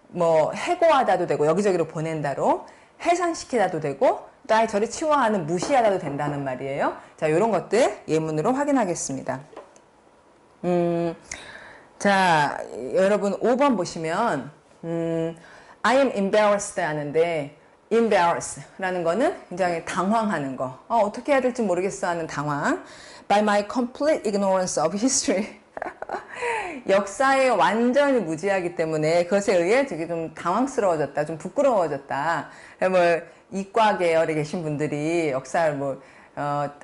뭐 해고하다도 되고 여기저기로 보낸다로 해산시키다도 되고, 또 저리 치워하는 무시하다도 된다는 말이에요. 자, 이런 것들 예문으로 확인하겠습니다. 자, 여러분 5번 보시면 I am embarrassed 하는데, embarrass라는 거는 굉장히 당황하는 거. 어떻게 해야 될지 모르겠어 하는 당황. By my complete ignorance of history. 역사에 완전히 무지하기 때문에 그것에 의해 되게 좀 당황스러워졌다, 좀 부끄러워졌다. 뭐 이과 계열에 계신 분들이 역사를 뭐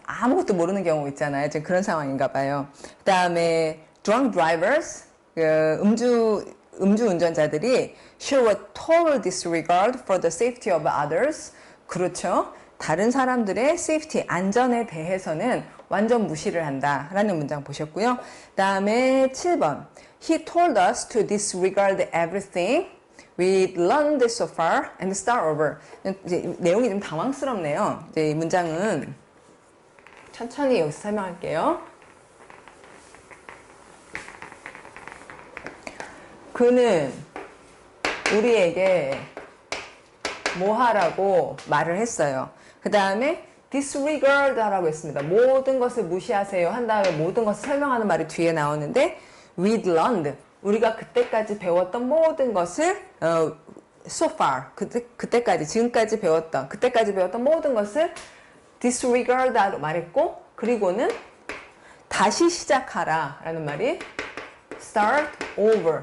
아무것도 모르는 경우 있잖아요. 지금 그런 상황인가 봐요. 그 다음에 drunk drivers, 음주 운전자들이 show a total disregard for the safety of others. 그렇죠. 다른 사람들의 safety, 안전에 대해서는 완전 무시를 한다라는 문장 보셨고요. 다음에 7번. He told us to disregard everything we learned so far and start over. 이제 내용이 좀 당황스럽네요. 이제 이 문장은 천천히 여기서 설명할게요. 그는 우리에게 뭐 하라고 말을 했어요. 그 다음에 disregard 하라고 했습니다. 모든 것을 무시하세요 한 다음에 모든 것을 설명하는 말이 뒤에 나오는데, we learned, 우리가 그때까지 배웠던 모든 것을 so far 그때까지 지금까지 배웠던 그때까지 배웠던 모든 것을 disregard로 말했고 그리고는 다시 시작하라 라는 말이 start over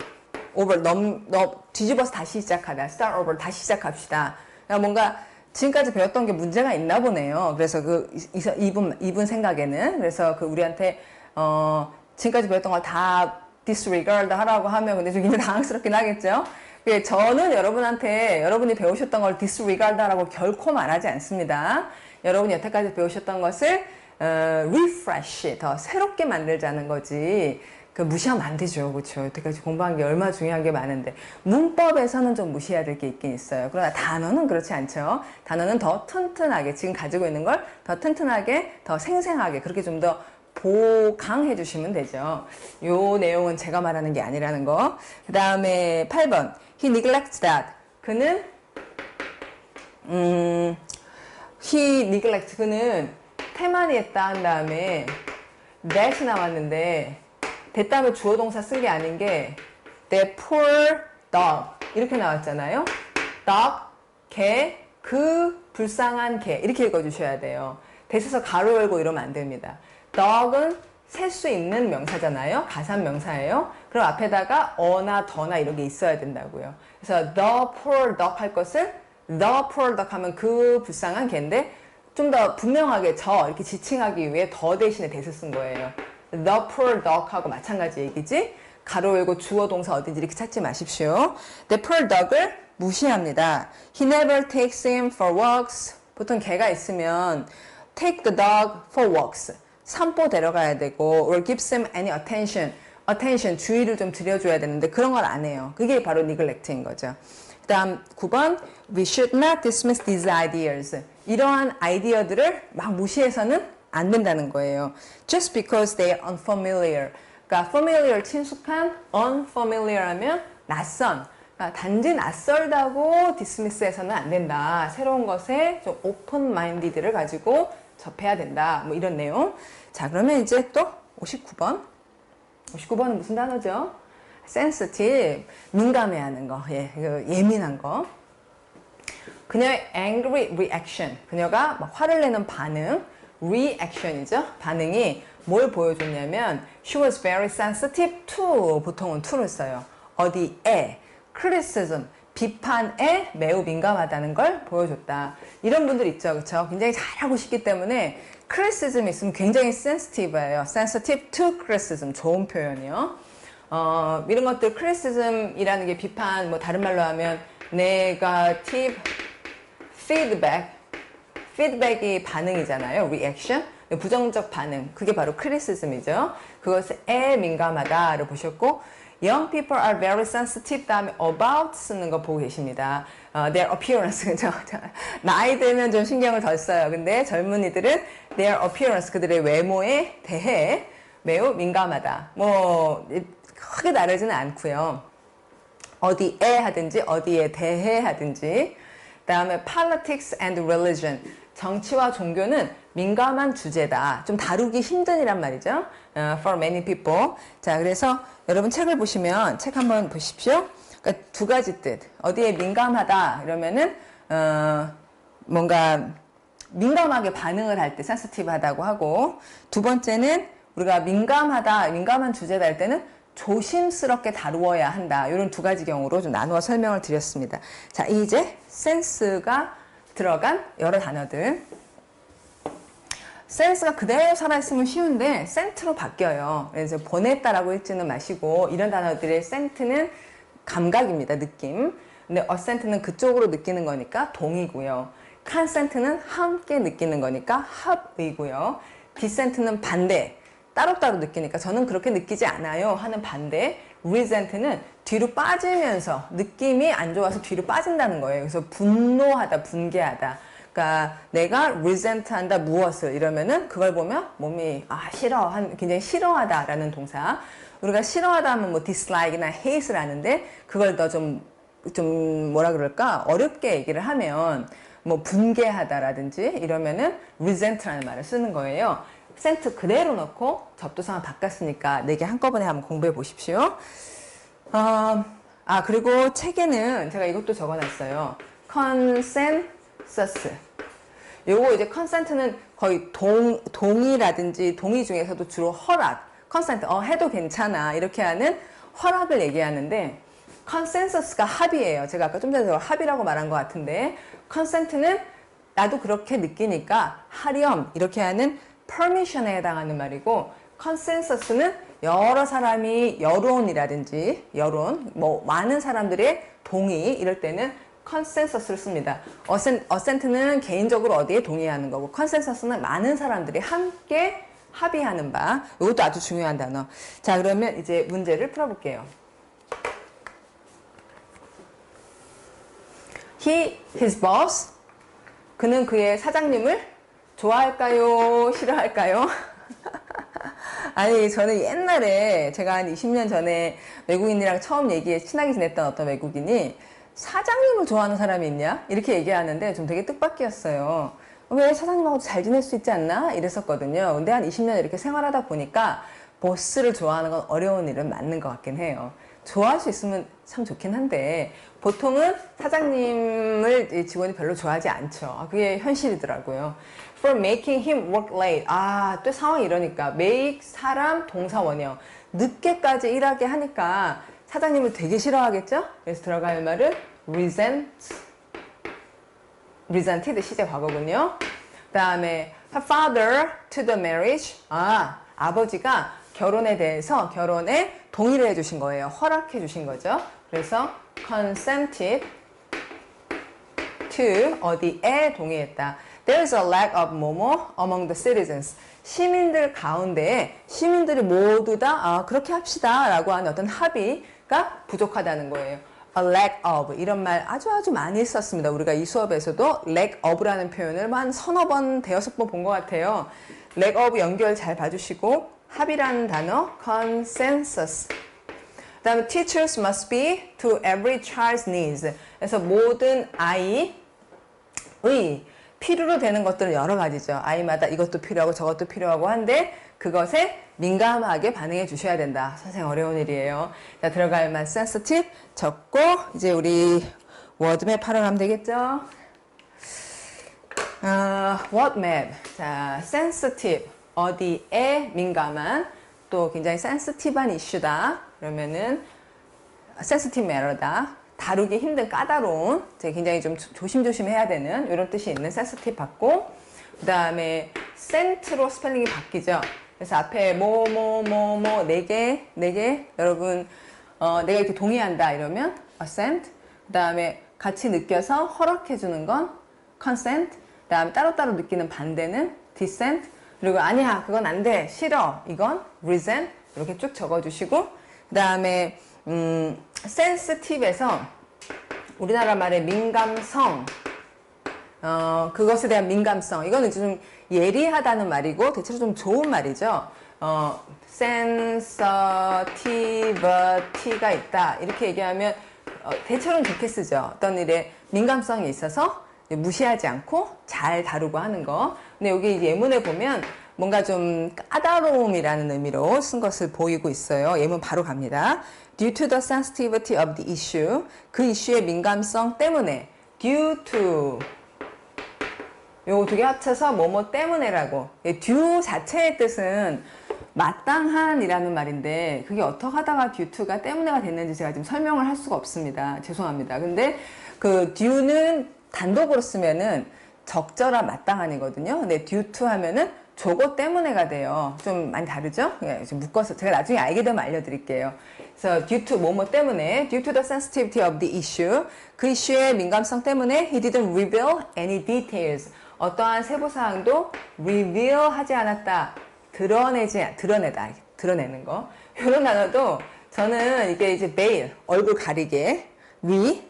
뒤집어서 다시 시작하다 start over 다시 시작합시다. 그러니까 뭔가 지금까지 배웠던 게 문제가 있나 보네요. 그래서 이분 생각에는 그래서 우리한테 지금까지 배웠던 걸 다 disregard 하라고 하면 근데 좀 굉장히 당황스럽긴 하겠죠. 저는 여러분이 배우셨던 걸 disregard 하라고 결코 말하지 않습니다. 여러분이 여태까지 배우셨던 것을 refresh, 더 새롭게 만들자는 거지. 무시하면 안 되죠. 그렇죠? 여태까지 공부한 게 얼마나 중요한 게 많은데 문법에서는 좀 무시해야 될 게 있긴 있어요. 그러나 단어는 그렇지 않죠. 단어는 더 튼튼하게 지금 가지고 있는 걸 더 튼튼하게 더 생생하게 그렇게 좀 더 보강해 주시면 되죠. 요 내용은 제가 말하는 게 아니라는 거. 그 다음에 8번 He neglects that. 그는 그는 태만히 했다 한 다음에 that이 나왔는데 that 다음에 주어 동사 쓴 게 아닌 게 that poor dog 이렇게 나왔잖아요. dog, 개, 그 불쌍한 개 이렇게 읽어주셔야 돼요. that에서 가로 열고 이러면 안 됩니다. dog은 셀 수 있는 명사잖아요. 가산 명사예요. 그럼 앞에다가 어나 더나 이런 게 있어야 된다고요. 그래서 the poor dog 할 것을 the poor dog 하면 그 불쌍한 개인데 좀 더 분명하게 이렇게 지칭하기 위해 더 대신에 that을 쓴 거예요. the poor dog 하고 마찬가지 얘기지. 가로 열고 주어 동사 어딘지 이렇게 찾지 마십시오. the poor dog을 무시합니다. He never takes him for walks. 보통 개가 있으면 take the dog for walks. 산보 데려가야 되고 or gives him any attention 주의를 좀 들여줘야 되는데 그런 걸 안 해요. 그게 바로 neglect인 거죠. 그 다음 9번 We should not dismiss these ideas. 이러한 아이디어들을 막 무시해서는 안 된다는 거예요. Just because they are unfamiliar. 그러니까 familiar 친숙한 unfamiliar 하면 낯선. 그러니까 단지 낯설다고 dismiss해서는 안 된다. 새로운 것에 좀 open-minded를 가지고 접해야 된다. 뭐 이런 내용. 자, 그러면 이제 또 59번. 59번은 무슨 단어죠? sensitive. 민감해하는 거. 예민한 거. 그녀의 angry reaction. 그녀가 막 화를 내는 반응. reaction이죠. 반응이 뭘 보여줬냐면 she was very sensitive to. 보통은 to를 써요. 어디에? criticism. 비판에 매우 민감하다는 걸 보여줬다. 이런 분들 있죠. 그렇죠? 굉장히 잘하고 싶기 때문에 criticism 있으면 굉장히 sensitive예요. sensitive to criticism. 좋은 표현이요. 이런 것들 criticism이라는 게 비판, 뭐 다른 말로 하면 negative feedback이 반응이잖아요. reaction. 부정적 반응. 그게 바로 criticism이죠. 그것에 민감하다를 보셨고 Young people are very sensitive 다음에 about 쓰는 거 보고 계십니다. Their appearance. 그죠? 나이 들면 좀 신경을 덜 써요. 근데 젊은이들은 their appearance, 그들의 외모에 대해 매우 민감하다. 뭐 크게 다르지는 않고요. 어디에 하든지 어디에 대해 하든지. 다음에 politics and religion. 정치와 종교는 민감한 주제다. 좀 다루기 힘든이란 말이죠. For many people. 자, 그래서 여러분 책을 보시면 책 한번 보십시오. 그러니까 두 가지 뜻. 어디에 민감하다 이러면은 뭔가 민감하게 반응을 할 때 센시티브하다고 하고, 두 번째는 우리가 민감한 주제다 할 때는 조심스럽게 다루어야 한다. 이런 두 가지 경우로 좀 나누어 설명을 드렸습니다. 자, 이제 센스가 들어간 여러 단어들. 센스가 그대로 살아있으면 쉬운데 센트로 바뀌어요. 그래서 보냈다라고 읽지는 마시고, 이런 단어들의 센트는 감각입니다. 느낌. 근데 어센트는 그쪽으로 느끼는 거니까 동이고요. 칸센트는 함께 느끼는 거니까 합이고요. 디센트는 반대. 따로따로 느끼니까 저는 그렇게 느끼지 않아요 하는 반대. 리센트는 뒤로 빠지면서 느낌이 안 좋아서 뒤로 빠진다는 거예요. 그래서 분노하다, 분개하다. 그러니까 내가 resent 한다 무엇을 이러면은 그걸 보면 몸이 굉장히 싫어하다라는 동사. 우리가 싫어하다 하면 뭐 dislike나 hate를 하는데 그걸 더 좀 뭐라 그럴까 어렵게 얘기를 하면 뭐 분개하다라든지 이러면은 resent라는 말을 쓰는 거예요. 센트 그대로 넣고 접두사만 바꿨으니까 4개 한꺼번에 한번 공부해 보십시오. 그리고 책에는 제가 이것도 적어놨어요. consensus. 요거 이제 consent는 거의 동의라든지 동의 중에서도 주로 허락, consent, 해도 괜찮아. 이렇게 하는 허락을 얘기하는데, consensus가 합의예요. 제가 아까 좀 전에 합의라고 말한 것 같은데, consent는 나도 그렇게 느끼니까 하렴. 이렇게 하는 permission에 해당하는 말이고, consensus는 여러 사람이 여론이라든지, 많은 사람들의 동의, 이럴 때는 컨센서스를 씁니다. 어센트는 개인적으로 어디에 동의하는 거고, 컨센서스는 많은 사람들이 함께 합의하는 바. 이것도 아주 중요한 단어. 자, 그러면 이제 문제를 풀어볼게요. his boss. 그는 그의 사장님을 좋아할까요? 싫어할까요? 아니, 저는 옛날에 제가 한 20년 전에 외국인이랑 처음 친하게 지냈던 어떤 외국인이 사장님을 좋아하는 사람이 있냐? 이렇게 얘기하는데 좀 되게 뜻밖이었어요. 왜 사장님하고 잘 지낼 수 있지 않나? 이랬었거든요. 근데 한 20년 이렇게 생활하다 보니까 보스를 좋아하는 건 어려운 일은 맞는 것 같긴 해요. 좋아할 수 있으면 참 좋긴 한데 보통은 사장님을 직원이 별로 좋아하지 않죠. 그게 현실이더라고요. For making him work late. 또 상황이 이러니까 make 사람 동사 원형. 늦게까지 일하게 하니까 사장님을 되게 싫어하겠죠? 그래서 들어갈 말은 resented 시제 과거군요. 그 다음에 her father to the marriage. 아버지가 결혼에 동의를 해주신 거예요. 허락해 주신 거죠. 그래서 consented to 어디에 동의했다. There is a lack of 뭐뭐 among the citizens. 시민들 가운데 시민들이 모두 다 그렇게 합시다 라고 하는 어떤 합의가 부족하다는 거예요. A lack of 이런 말 아주 많이 썼습니다. 우리가 이 수업에서도 lack of라는 표현을 한 서너 번, 대여섯 번 본 것 같아요. lack of 연결 잘 봐주시고 합의라는 단어 consensus. 그 다음에 teachers must be to every child's needs. 그래서 모든 아이의 필요로 되는 것들은 여러 가지죠. 아이마다 이것도 필요하고 저것도 필요하고 한데 그것에 민감하게 반응해 주셔야 된다. 선생님 어려운 일이에요. 자, 들어갈 만 sensitive 적고 이제 우리 워드맵 하러 가면 되겠죠? 워드맵. 자, sensitive 어디에 민감한 또 굉장히 sensitive한 이슈다. 그러면은 sensitive matter다. 다루기 힘든 까다로운 굉장히 좀 조심조심 해야 되는 이런 뜻이 있는 sensitive 받고 그 다음에 scent로 스펠링이 바뀌죠. 그래서 앞에 네 개 여러분 내가 이렇게 동의한다 이러면 assent 그 다음에 같이 느껴서 허락해 주는 건 consent 그 다음에 따로따로 느끼는 반대는 dissent 그리고 아니야 그건 안 돼 싫어 이건 resent 이렇게 쭉 적어주시고 그 다음에 sensitive에서 우리나라 말의 민감성 그것에 대한 민감성 이거는 좀 예리하다는 말이고 대체로 좀 좋은 말이죠. sensitivity가 있다 이렇게 얘기하면 대체로는 좋게 쓰죠. 어떤 일에 민감성이 있어서 무시하지 않고 잘 다루고 하는 거. 근데 여기 예문에 보면 뭔가 좀 까다로움이라는 의미로 쓴 것을 보이고 있어요. 예문 바로 갑니다. Due to the sensitivity of the issue. 그 이슈의 민감성 때문에. Due to. 요 두 개 합쳐서 뭐뭐 때문에라고. due 자체의 뜻은 마땅한이라는 말인데 그게 어떻게 하다가 due to가 때문에가 됐는지 제가 지금 설명을 할 수가 없습니다. 죄송합니다. 근데 그 due는 단독으로 쓰면은 적절한 마땅한이거든요. 근데 due to 하면은 저거 때문에가 돼요. 좀 많이 다르죠? 좀 묶어서 제가 나중에 알게 되면 알려드릴게요. 그래서 due to 뭐뭐 때문에 due to the sensitivity of the issue 그 이슈의 민감성 때문에 he didn't reveal any details 어떠한 세부사항도 reveal 하지 않았다. 드러내는 거. 이런 단어도 저는 이게 이제 veil 얼굴 가리개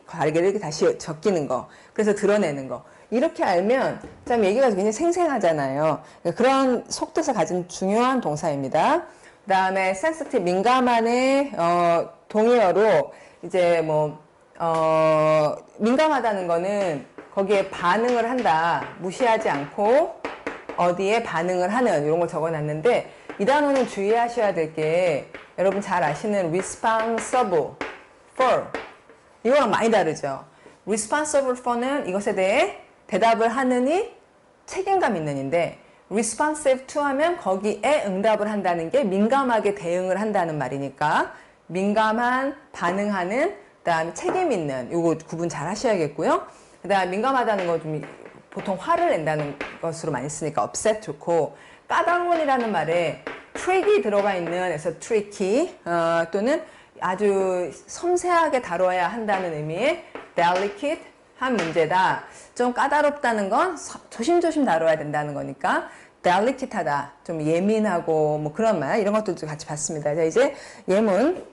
가리개를 이렇게 다시 적기는 거. 그래서 드러내는 거. 이렇게 알면 참 얘기가 굉장히 생생하잖아요. 그런 속뜻을 가진 중요한 동사입니다. 그 다음에 sensitive 민감한의 동의어로 이제 민감하다는 거는 거기에 반응을 한다. 무시하지 않고 어디에 반응을 하는 이런 걸 적어놨는데 이 단어는 주의하셔야 될 게 여러분 잘 아시는 responsible for. 이거랑 많이 다르죠. responsible for는 이것에 대해 대답을 하느니 책임감 있는인데 responsive to 하면 거기에 응답을 한다는 게 민감하게 대응을 한다는 말이니까 민감한, 반응하는, 그 다음에 책임 있는, 요거 구분 잘 하셔야겠고요. 그 다음에 민감하다는 거 좀 보통 화를 낸다는 것으로 많이 쓰니까 upset 좋고, 까다로운이라는 말에 trick이 들어가 있는 에서 tricky, 또는 아주 섬세하게 다뤄야 한다는 의미의 delicate 한 문제다. 좀 까다롭다는 건 조심조심 다뤄야 된다는 거니까 delicate하다, 좀 예민하고 뭐 그런 말, 이런 것들도 같이 봤습니다. 자, 이제 예문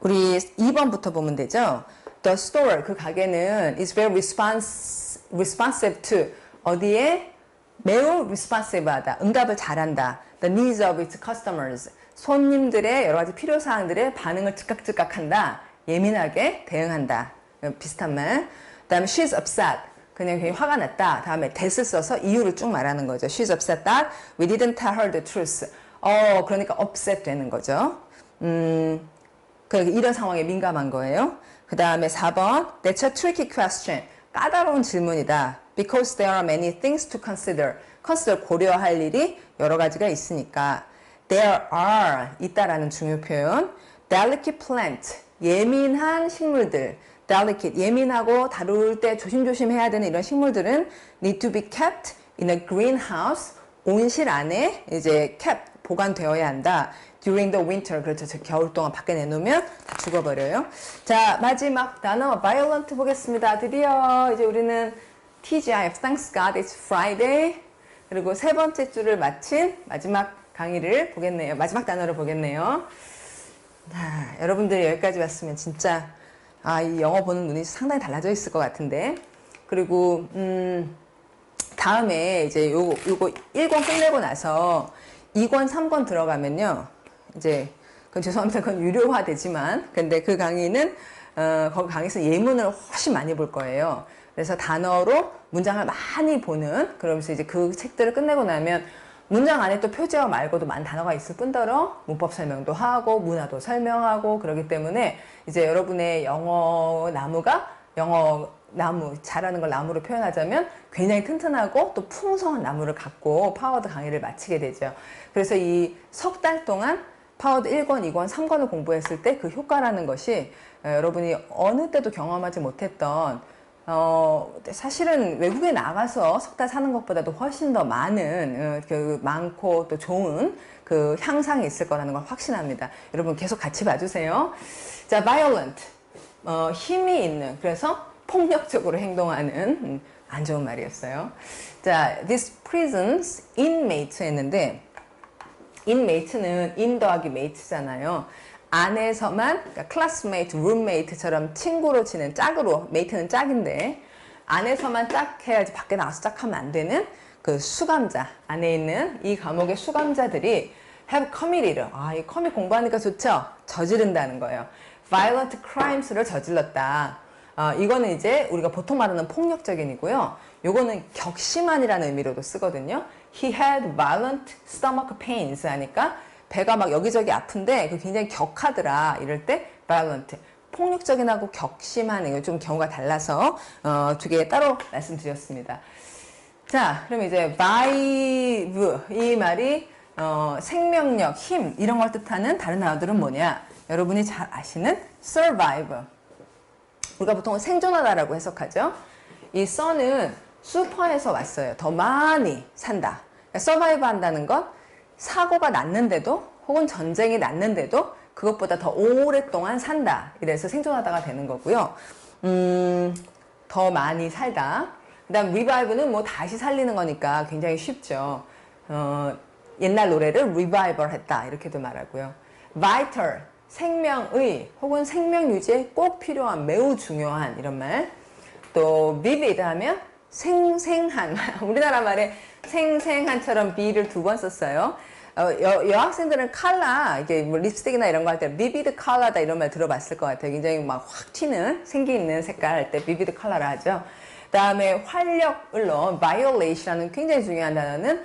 우리 2번부터 보면 되죠. The store, 그 가게는 is very responsive to, 어디에 매우 responsive하다, 응답을 잘한다. The needs of its customers, 손님들의 여러 가지 필요사항들의 반응을 즉각즉각한다. 예민하게 대응한다. 비슷한 말. 그 다음에 she's upset, 그냥 굉장히 화가 났다. 다음에 that을 써서 이유를 쭉 말하는 거죠. She's upset that we didn't tell her the truth. 그러니까 upset 되는 거죠. 이런 상황에 민감한 거예요. 그 다음에 4번, that's a tricky question. 까다로운 질문이다. Because there are many things to consider. 고려할 일이 여러 가지가 있으니까. There are, 있다라는 중요 표현. Delicate plant, 예민한 식물들. Delicate, 예민하고 다룰 때 조심조심 해야 되는 이런 식물들은 need to be kept in a greenhouse, 온실 안에 이제 kept, 보관되어야 한다. During the winter, 그렇죠. 겨울 동안 밖에 내놓으면 다 죽어버려요. 자, 마지막 단어 violent 보겠습니다. 드디어 이제 우리는 TGIF, Thanks God It's Friday. 그리고 세 번째 주를 마친 마지막 강의를 보겠네요. 마지막 단어를 보겠네요. 자, 여러분들이 여기까지 왔으면 진짜 이 영어 보는 눈이 상당히 달라져 있을 것 같은데. 그리고 다음에 이제 요거 1권 끝내고 나서 2권, 3권 들어가면요. 이제 그건 죄송합니다. 그건 유료화 되지만 근데 그 강의는 거기 강의에서 예문을 훨씬 많이 볼 거예요. 그래서 단어로 문장을 많이 보는, 그러면서 이제 그 책들을 끝내고 나면 문장 안에 또 표제어 말고도 많은 단어가 있을 뿐더러 문법 설명도 하고 문화도 설명하고 그러기 때문에 이제 여러분의 영어 나무, 잘하는 걸 나무로 표현하자면 굉장히 튼튼하고 또 풍성한 나무를 갖고 파워드 강의를 마치게 되죠. 그래서 이 석 달 동안 파워드 1권, 2권, 3권을 공부했을 때 그 효과라는 것이 여러분이 어느 때도 경험하지 못했던 사실은 외국에 나가서 석 달 사는 것보다도 훨씬 더 많은 많고 또 좋은 그 향상이 있을 거라는 걸 확신합니다. 여러분 계속 같이 봐주세요. 자, violent, 힘이 있는, 그래서 폭력적으로 행동하는, 안 좋은 말이었어요. 자, this prison's inmate 했는데 inmate는 in 더하기 mate잖아요. 안에서만, 그러니까 classmate, roommate처럼 친구로 지낸 짝으로, mate는 짝인데 안에서만 짝해야지 밖에 나가서 짝하면 안 되는 그 수감자, 안에 있는 이 감옥의 수감자들이 have committed, 이 커밋 공부하니까 좋죠? 저지른다는 거예요. violent crimes를 저질렀다. 이거는 이제 우리가 보통 말하는 폭력적인이고요. 요거는 격심한이라는 의미로도 쓰거든요. He had violent stomach pains 하니까 배가 막 여기저기 아픈데 그 굉장히 격하더라. 이럴 때 violent, 폭력적인하고 격심한, 이거 좀 경우가 달라서 두 개 따로 말씀드렸습니다. 자, 그럼 이제 vive, 이 말이 생명력, 힘 이런 걸 뜻하는 다른 단어들은 뭐냐? 여러분이 잘 아시는 survive. 우리가 보통 생존하다라고 해석하죠. 이 써는 슈퍼에서 왔어요. 더 많이 산다. 그러니까 서바이브 한다는 건 사고가 났는데도 혹은 전쟁이 났는데도 그것보다 더 오랫동안 산다. 이래서 생존하다가 되는 거고요. 더 많이 살다. 그 다음 revive는 뭐 다시 살리는 거니까 굉장히 쉽죠. 옛날 노래를 revival 했다. 이렇게도 말하고요. vital, 생명의 혹은 생명 유지에 꼭 필요한, 매우 중요한, 이런 말. 또 vivid 하면 생생한, 우리나라 말에 생생한처럼 be를 2번 썼어요. 여학생들은 컬러, 이게 뭐 립스틱이나 이런 거 할 때 vivid 컬러다 이런 말 들어봤을 것 같아요. 굉장히 막 확 튀는 생기 있는 색깔 할 때 vivid 컬러라 하죠. 다음에 활력을 넣은 violation이라는 굉장히 중요한 단어는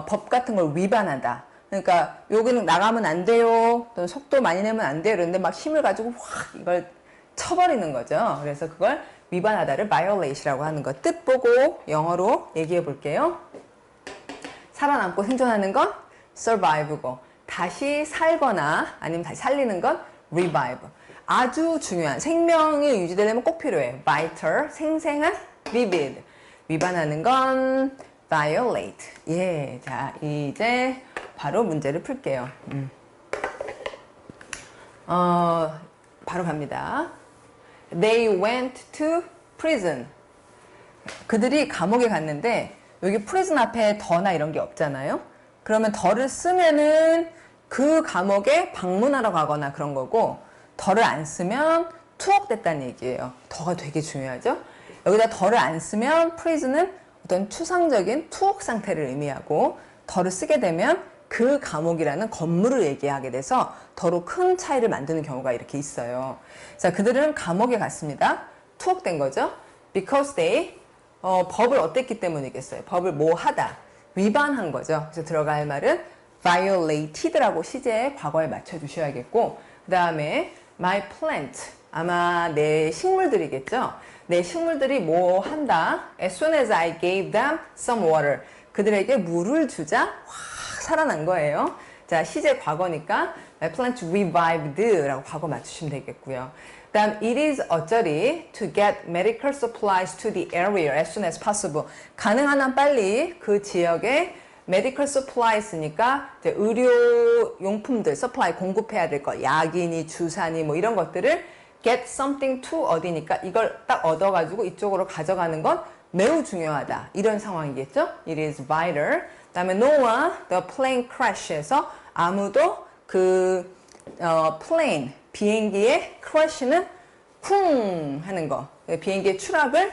법 같은 걸 위반하다, 그러니까 여기는 나가면 안 돼요. 또는 속도 많이 내면 안 돼요. 그런데 막 힘을 가지고 확 이걸 쳐버리는 거죠. 그래서 그걸 위반하다를 violate이라고 하는 거. 뜻 보고 영어로 얘기해 볼게요. 살아남고 생존하는 건 survive고, 다시 살거나 아니면 다시 살리는 건 revive. 아주 중요한, 생명이 유지되려면 꼭 필요해. vital, 생생한, vivid. 위반하는 건 violate. 예, 자 이제 바로 문제를 풀게요. 바로 갑니다. They went to prison. 그들이 감옥에 갔는데 여기 prison 앞에 더나 이런 게 없잖아요. 그러면 더를 쓰면은 그 감옥에 방문하러 가거나 그런 거고, 더를 안 쓰면 투옥됐다는 얘기예요. 더가 되게 중요하죠. 여기다 더를 안 쓰면 prison은 어떤 추상적인 투옥 상태를 의미하고, 더를 쓰게 되면 그 감옥이라는 건물을 얘기하게 돼서 더로 큰 차이를 만드는 경우가 이렇게 있어요. 자, 그들은 감옥에 갔습니다. 투옥된 거죠. Because they 법을 어땠기 때문이겠어요. 법을 뭐 하다, 위반한 거죠. 그래서 들어갈 말은 violated라고 시제에 과거에 맞춰주셔야겠고, 그 다음에 my plant, 아마 내 식물들이겠죠. 내 식물들이 뭐 한다. As soon as I gave them some water. 그들에게 물을 주자 확 살아난 거예요. 자, 시제 과거니까 my plant revived라고 과거 맞추시면 되겠고요. 그 다음 it is 어쩌리 to get medical supplies to the area as soon as possible. 가능한 한 빨리 그 지역에 medical supplies니까 이제 의료 용품들, supply 공급해야 될 거, 약이니 주사니 뭐 이런 것들을 get something to 어디니까 이걸 딱 얻어가지고 이쪽으로 가져가는 건 매우 중요하다. 이런 상황이겠죠? It is vital. 그 다음에 Noah, the plane crash에서 아무도 그 plane, 비행기의 crash는 쿵 하는 거. 비행기의 추락을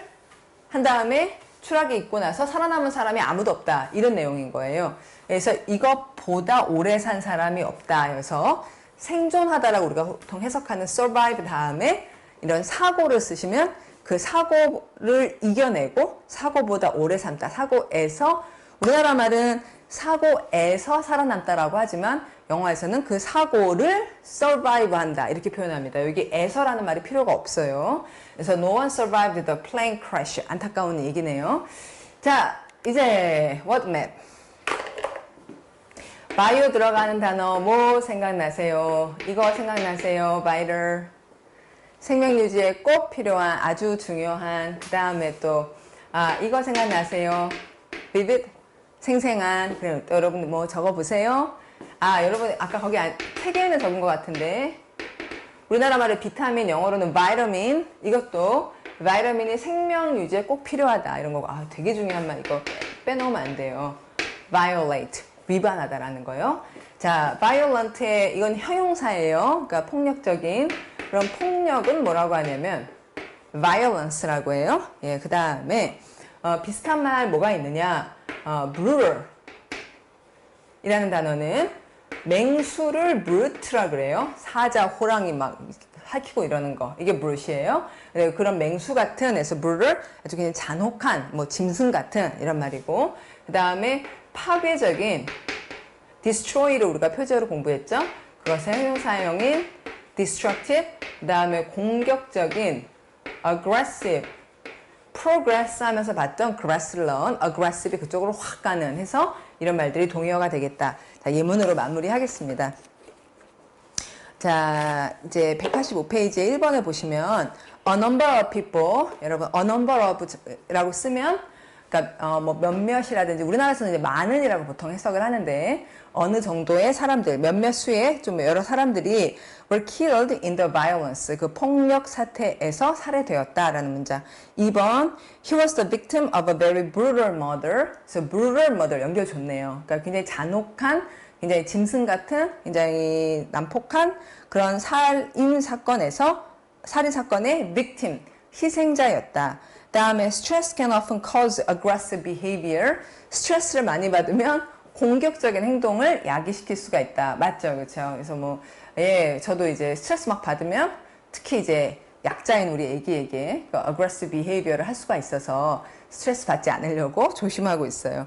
한 다음에 추락이 있고 나서 살아남은 사람이 아무도 없다. 이런 내용인 거예요. 그래서 이것보다 오래 산 사람이 없다. 그래서 생존하다라고 우리가 보통 해석하는 survive 다음에 이런 사고를 쓰시면 그 사고를 이겨내고 사고보다 오래 산다. 사고에서, 우리나라 말은 사고에서 살아남다라고 하지만 영화에서는 그 사고를 survive 한다. 이렇게 표현합니다. 여기 에서라는 말이 필요가 없어요. 그래서 no one survived the plane crash. 안타까운 얘기네요. 자, 이제 what map? 바이오 들어가는 단어 뭐 생각나세요? 이거 생각나세요? vital. 생명 유지에 꼭 필요한 아주 중요한. 그 다음에 또 이거 생각나세요? vivid. 생생한. 그래, 여러분 뭐 적어보세요. 여러분 아까 거기 책에는 적은 것 같은데, 우리나라 말의 비타민, 영어로는 바이러민. 이것도 바이러민이 생명 유지에 꼭 필요하다 이런 거고, 되게 중요한 말, 이거 빼놓으면 안 돼요. violate, 위반하다라는 거요. 자, violent의 이건 형용사예요. 그러니까 폭력적인. 그럼 폭력은 뭐라고 하냐면 violence라고 해요. 예, 그 다음에 비슷한 말 뭐가 있느냐? brutal 이라는 단어는 맹수를 brute라 그래요. 사자, 호랑이 막 핥히고 이러는 거. 이게 brute이에요. 그런 맹수 같은, 그래서 brutal, 아주 그냥 잔혹한, 뭐 짐승 같은 이런 말이고, 그 다음에 파괴적인 destroy를 우리가 표제어로 공부했죠. 그것의 형용사형인 destructive, 그 다음에 공격적인 aggressive, progress 하면서 봤던 grass를 넣은 aggressive, 그쪽으로 확 가는 해서 이런 말들이 동의어가 되겠다. 자, 예문으로 마무리하겠습니다. 자, 이제 185페이지에 1번에 보시면 a number of people, 여러분 a number of 라고 쓰면 그러니까 뭐 몇몇이라든지, 우리나라에서는 이제 많은이라고 보통 해석을 하는데, 어느 정도의 사람들, 몇몇 수의 좀 여러 사람들이 were killed in the violence, 그 폭력 사태에서 살해되었다라는 문장. 2번, he was the victim of a very brutal murder. 그래서 brutal murder 연결 좋네요. 그러니까 굉장히 잔혹한, 굉장히 짐승 같은, 굉장히 난폭한 그런 살인 사건에서, 살인 사건의 victim, 희생자였다. 다음에 stress can often cause aggressive behavior. 스트레스를 많이 받으면 공격적인 행동을 야기시킬 수가 있다. 맞죠? 그렇죠? 그래서 뭐, 예, 저도 이제 스트레스 막 받으면 특히 이제 약자인 우리 애기에게 그 aggressive behavior를 할 수가 있어서 스트레스 받지 않으려고 조심하고 있어요.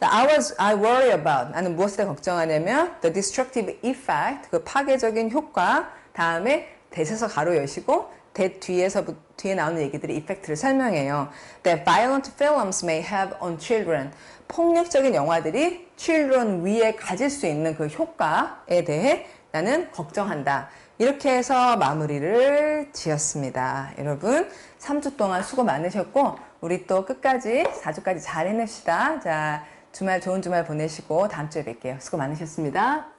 I worry about. 나는 무엇에 걱정하냐면 the destructive effect, 그 파괴적인 효과. 다음에 대세서 가로 여시고 뒤에 나오는 얘기들이 이펙트를 설명해요. That violent films may have on children. 폭력적인 영화들이 children 위에 가질 수 있는 그 효과에 대해 나는 걱정한다. 이렇게 해서 마무리를 지었습니다. 여러분 3주 동안 수고 많으셨고 우리 또 끝까지 4주까지 잘 해냅시다. 자, 주말 좋은 주말 보내시고 다음 주에 뵐게요. 수고 많으셨습니다.